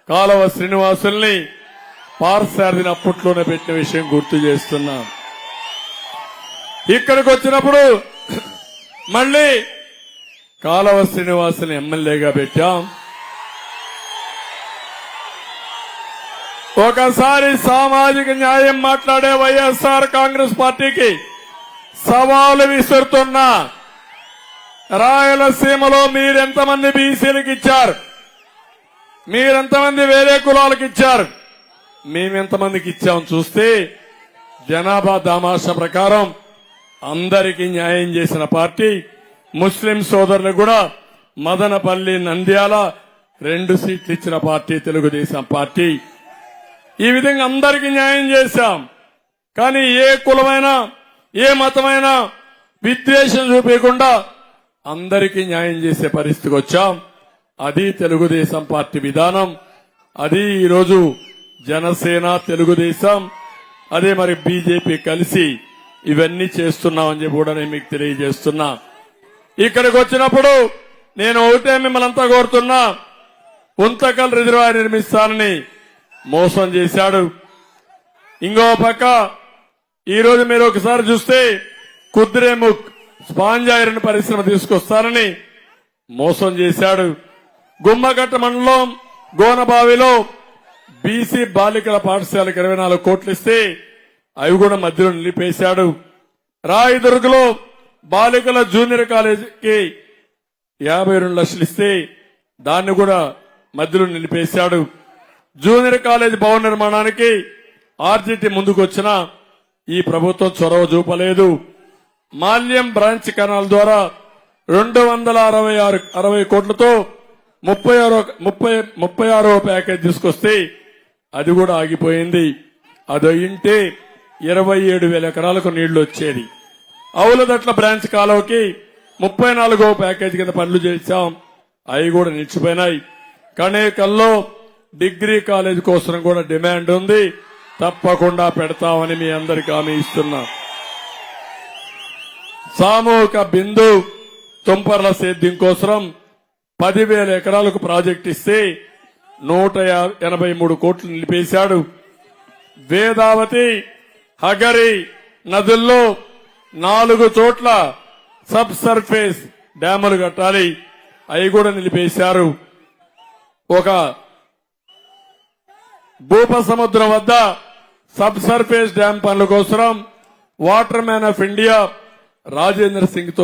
కాలవ శ్రీనివాసుల్ని, పార్థసారథిని అప్పట్లోనే పెట్టిన విషయం గుర్తు చేస్తున్నా. ఇక్కడికి వచ్చినప్పుడు మళ్లీ కాలవ శ్రీనివాసుని ఎమ్మెల్యేగా పెట్టాం. ఒకసారి సామాజిక న్యాయం మాట్లాడే వైఎస్ఆర్ కాంగ్రెస్ పార్టీకి సవాలు విసురుతున్నా. రాయలసీమలో మీరెంతమంది బీసీలకు ఇచ్చారు? మీరెంతమంది వేరే కులాలకు ఇచ్చారు? మేమెంతమందికి ఇచ్చాం చూస్తే జనాభా దామాషా ప్రకారం అందరికీ న్యాయం చేసిన పార్టీ. ముస్లిం సోదరులకు కూడా మదనపల్లి, నంద్యాల 2 సీట్లు ఇచ్చిన పార్టీ తెలుగుదేశం పార్టీ. ఈ విధంగా అందరికీ న్యాయం చేశాం. కానీ ఏ కులమైనా, ఏ మతమైనా విద్వేషం చూపించకుండా అందరికీ న్యాయం చేసే పరిస్థితికి వచ్చాం. అది తెలుగుదేశం పార్టీ విధానం. అది ఈరోజు జనసేన, తెలుగుదేశం, అదే మరి బీజేపీ కలిసి ఇవన్నీ చేస్తున్నామని చెప్పి కూడా నేను మీకు తెలియజేస్తున్నా. ఇక్కడికి వచ్చినప్పుడు నేను ఒకటే మిమ్మల్ని అంతా కోరుతున్నా. ఉంతకల్ రిజర్వాయర్ నిర్మిస్తానని మోసం చేశాడు. ఇంకో పక్క ఈరోజు మీరు ఒకసారి చూస్తే కుద్రేముఖ్ స్పాంజ్ ఐరన్ పరిశ్రమ తీసుకొస్తానని మోసం చేశాడు. గుమ్మగట్ట మండలం గోనబావిలో బీసీ బాలికల పాఠశాలకు 24 కోట్లు ఇస్తే అవి కూడా మధ్యలో నిలిపేశాడు. రాయదుర్గలో బాలికల జూనియర్ కాలేజీకి 52 లక్షలు ఇస్తే దాన్ని కూడా మధ్యలో నిలిపేశాడు. జూనియర్ కాలేజ్ భవన నిర్మాణానికి ఆర్జీటీ ముందుకు వచ్చినా ఈ ప్రభుత్వం చొరవ చూపలేదు. మాల్యం బ్రాంచ్ కెనాల్ ద్వారా 266 కోట్లతో 36వ ప్యాకేజ్ తీసుకొస్తే అది కూడా ఆగిపోయింది. అది అయింటే 27,000 ఎకరాలకు నీళ్లు వచ్చేది. అవులదట్ల బ్రాంచ్ కాలువకి 34వ ప్యాకేజ్ కింద పనులు చేశాం. అవి కూడా నిలిచిపోయినాయి. కణేకల్లో డిగ్రీ కాలేజ్ కోసం కూడా డిమాండ్ ఉంది. తప్పకుండా పెడతామని మీ అందరికీ హామీ ఇస్తున్నా. సామూహిక బిందు తుంపర్ల సేద్యం కోసం 10,000 ఎకరాలకు ప్రాజెక్టు ఇస్తే 183 కోట్లు నిలిపేశాడు. వేదావతి, హగరి నదుల్లో 4 చోట్ల సబ్ సర్ఫేస్ డ్యాములు కట్టాలి. అవి కూడా నిలిపేశారు. ఒక భూపసముద్రం వద్ద సబ్ సర్ఫేస్ డ్యాం పనుల కోసం water man of India Rajendra Singh తో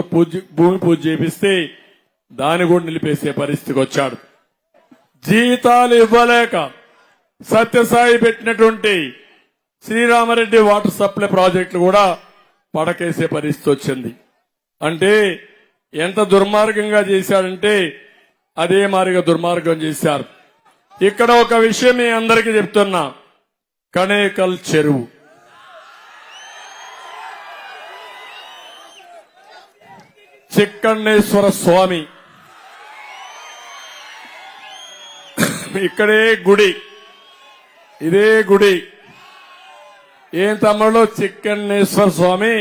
భూమి పూజ చేపిస్తే దాన్ని కూడా నిలిపేసే పరిస్థితికి వచ్చాడు. జీతాలు ఇవ్వలేక సత్యసాయి పెట్టినటువంటి శ్రీరామరెడ్డి వాటర్ సప్లై ప్రాజెక్టులు కూడా పడకేసే పరిస్థితి వచ్చింది. అంటే ఎంత దుర్మార్గంగా చేశాడంటే అదే మారిగా దుర్మార్గం చేశారు. ఇక్కడ ఒక విషయం మీ అందరికీ చెప్తున్నా. కణేకల్ చెరువు చిక్కన్నేశ్వర స్వామి. ఇక్కడే గుడి, ఇదే గుడి. ఏం తమ్ముళ్ళు, చిక్కన్నేశ్వర స్వామి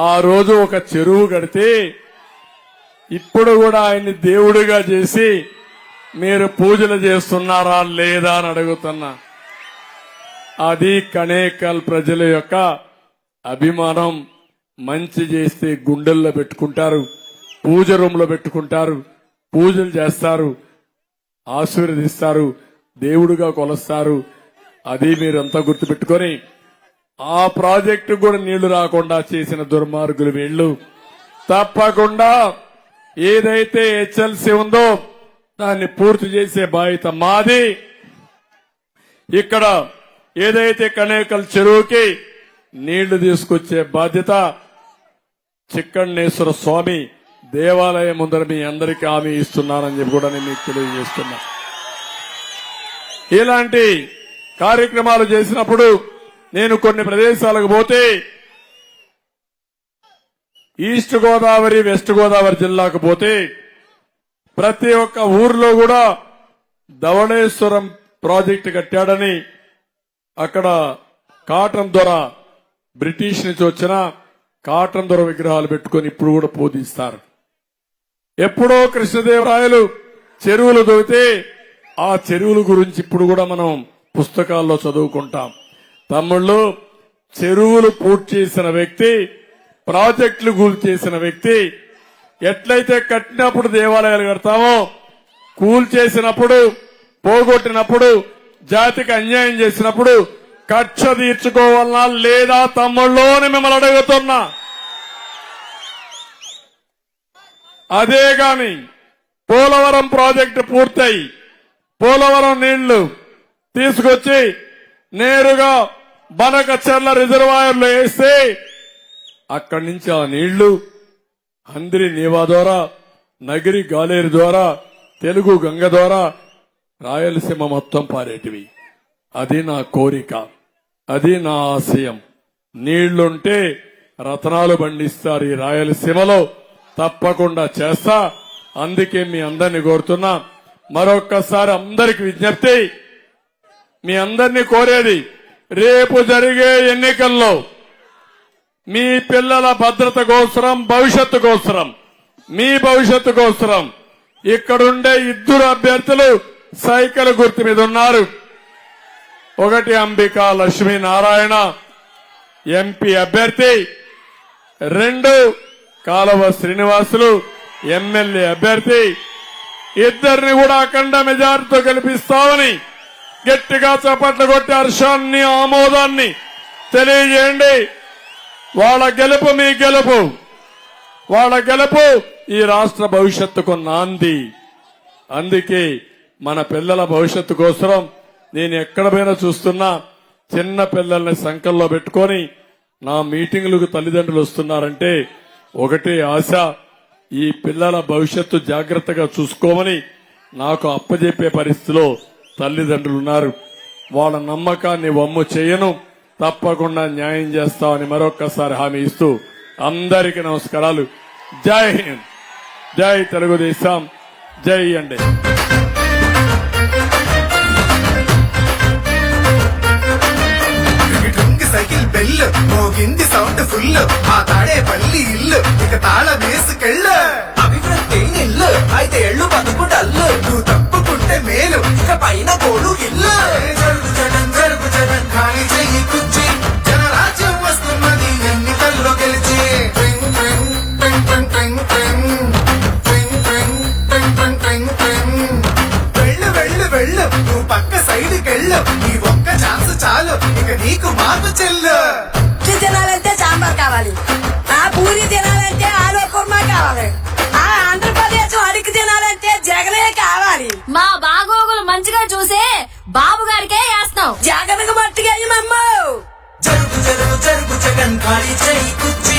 ఆ రోజు ఒక చెరువు కడితే ఇప్పుడు కూడా ఆయన్ని దేవుడిగా చేసి మీరు పూజలు చేస్తున్నారా లేదా అని అడుగుతున్నా. అది కణేకల్ ప్రజల యొక్క అభిమానం. మంచి చేస్తే గుండెల్లో పెట్టుకుంటారు, పూజ రూమ్ లో పెట్టుకుంటారు, పూజలు చేస్తారు, ఆశీర్వదిస్తారు, దేవుడిగా కొలుస్తారు. అది మీరంతా గుర్తుపెట్టుకొని ఆ ప్రాజెక్టు కూడా నీళ్లు రాకుండా చేసిన దుర్మార్గులు వీళ్లు. తప్పకుండా ఏదైతే హెచ్ఎల్సీ ఉందో దాన్ని పూర్తి చేసే బాధ్యత మాది. ఇక్కడ ఏదైతే కనేకల్ చెరువుకి నీళ్లు తీసుకొచ్చే బాధ్యత చిక్కన్నేశ్వర స్వామి దేవాలయం ముందర మీ అందరికీ హామీ ఇస్తున్నానని చెప్పి కూడా నేను మీకు తెలియజేస్తున్నా. ఇలాంటి కార్యక్రమాలు చేసినప్పుడు నేను కొన్ని ప్రదేశాలకు పోతే ఈస్ట్ గోదావరి, వెస్ట్ గోదావరి జిల్లాకు పోతే ప్రతి ఒక్క ఊర్లో కూడా ధవళేశ్వరం ప్రాజెక్టు కట్టాడని అక్కడ కాటన్ దొర, బ్రిటిష్ నుంచి వచ్చిన కాటన్ దొర విగ్రహాలు పెట్టుకొని ఇప్పుడు కూడా పూజిస్తారు. ఎప్పుడో కృష్ణదేవరాయలు చెరువులు దొరికితే ఆ చెరువుల గురించి ఇప్పుడు కూడా మనం పుస్తకాల్లో చదువుకుంటాం. తమ్ముళ్ళు, చెరువులు పూర్తి చేసిన వ్యక్తి, ప్రాజెక్టులు కూల్ చేసిన వ్యక్తి, ఎట్లయితే కట్టినప్పుడు దేవాలయాలు కడతామో కూల్ చేసినప్పుడు, పోగొట్టినప్పుడు, జాతికి అన్యాయం చేసినప్పుడు కక్ష తీర్చుకోవాలనా లేదా తమ్ముళ్ళు అని మిమ్మల్ని అడుగుతున్నా. అదే గాని పోలవరం ప్రాజెక్టు పూర్తయి పోలవరం నీళ్లు తీసుకొచ్చి నేరుగా బనకచెర్ల రిజర్వాయర్లో వేస్తే అక్కడి నుంచి ఆ నీళ్లు హంద్రి నీవా ద్వారా, నగిరి గాలేరు ద్వారా, తెలుగు గంగ ద్వారా రాయలసీమ మొత్తం పారేటివి. అది నా కోరిక, అది నా ఆశయం. నీళ్లుంటే రత్నాలు పండిస్తారు ఈ రాయలసీమలో. తప్పకుండా చేస్తా. అందుకే మీ అందరినీ కోరుతున్నా. మరొక్కసారి అందరికి విజ్ఞప్తి, మీ అందరినీ కోరేది, రేపు జరిగే ఎన్నికల్లో మీ పిల్లల భద్రత కోసరం, భవిష్యత్తు కోసరం, మీ భవిష్యత్తు కోసరం ఇక్కడుండే ఇద్దరు అభ్యర్థులు సైకిల్ గుర్తు మీద ఉన్నారు. ఒకటి అంబికా లక్ష్మీనారాయణ ఎంపీ అభ్యర్థి, రెండు కాలువ శ్రీనివాసులు ఎమ్మెల్యే అభ్యర్థి. ఇద్దరిని కూడా అఖండ మెజార్టీతో గెలిపిస్తామని గట్టిగా చప్పట్లు కొట్టి హర్షాన్ని, ఆమోదాన్ని తెలియజేయండి. వాళ్ళ గెలుపు మీ గెలుపు, వాళ్ళ గెలుపు ఈ రాష్ట్ర భవిష్యత్తుకు నాంది. అందుకే మన పిల్లల భవిష్యత్తు కోసం నేను ఎక్కడ పోయినా చూస్తున్నా చిన్న పిల్లల్ని సంకల్లో పెట్టుకొని నా మీటింగులకు తల్లిదండ్రులు వస్తున్నారంటే ఒకటే ఆశ, ఈ పిల్లల భవిష్యత్తు జాగ్రత్తగా చూసుకోమని నాకు అప్పజెప్పే పరిస్థితిలో తల్లిదండ్రులు ఉన్నారు. వాళ్ళ నమ్మకాన్ని వమ్ము చేయను, తప్పకుండా న్యాయం చేస్తామని మరొక్కసారి హామీ ఇస్తూ అందరికీ నమస్కారాలు. జై హింద్, జై తెలుగుదేశం, జై అండి. సైకిల్ బెల్ మోగింది సౌండ్ ఫుల్, ఆ తాడే పల్లి ఇల్లు ఇక తాళ వేసుకెళ్ళు. అభివృద్ధి ఇల్లు అయితే ఎళ్ళు బతుకు డల్లు, నువ్వు తప్పుకుంటే మేలు ఇక పైన కోడు ఇల్లు. జరుగు జగన్, జరుగు జగన్, ఖాళీ చెయ్యి కుర్చీ, జనరాజ్యం వస్తున్నది ఎన్నికల్లో గెలిచి. ట్రింగ్ ట్రింగ్ ట్రింగ్ ట్రింగ్ ట్రింగ్ ట్రింగ్ ట్రింగ్ ట్రింగ్ ట్రింగ్ ట్రింగ్ ట్రింగ్. వెళ్ళు వెళ్ళు వెళ్ళు, నువ్వు పక్క సైడ్కెళ్ళు, నీ ఒక్క ఛాన్స్ చాలు ఇక నీకు మార్పు చెల్లు. ఇడ్లీ తినాలంటే సాంబార్ కావాలి, ఆ పూరి తినాలంటే ఆలు కుర్మా కావాలి, ఆ ఆంధ్రప్రదేశ్ అడిగి తినాలంటే జగనే కావాలి. మా బాగోగులు మంచిగా చూసే బాబు గారికే వేస్తాం. జగన్కు మట్టిగా అయ్యమమ్మో. జరుగు జరుగు జరుగు జగన్, ఖాళీ చెయ్యి కుర్చీ,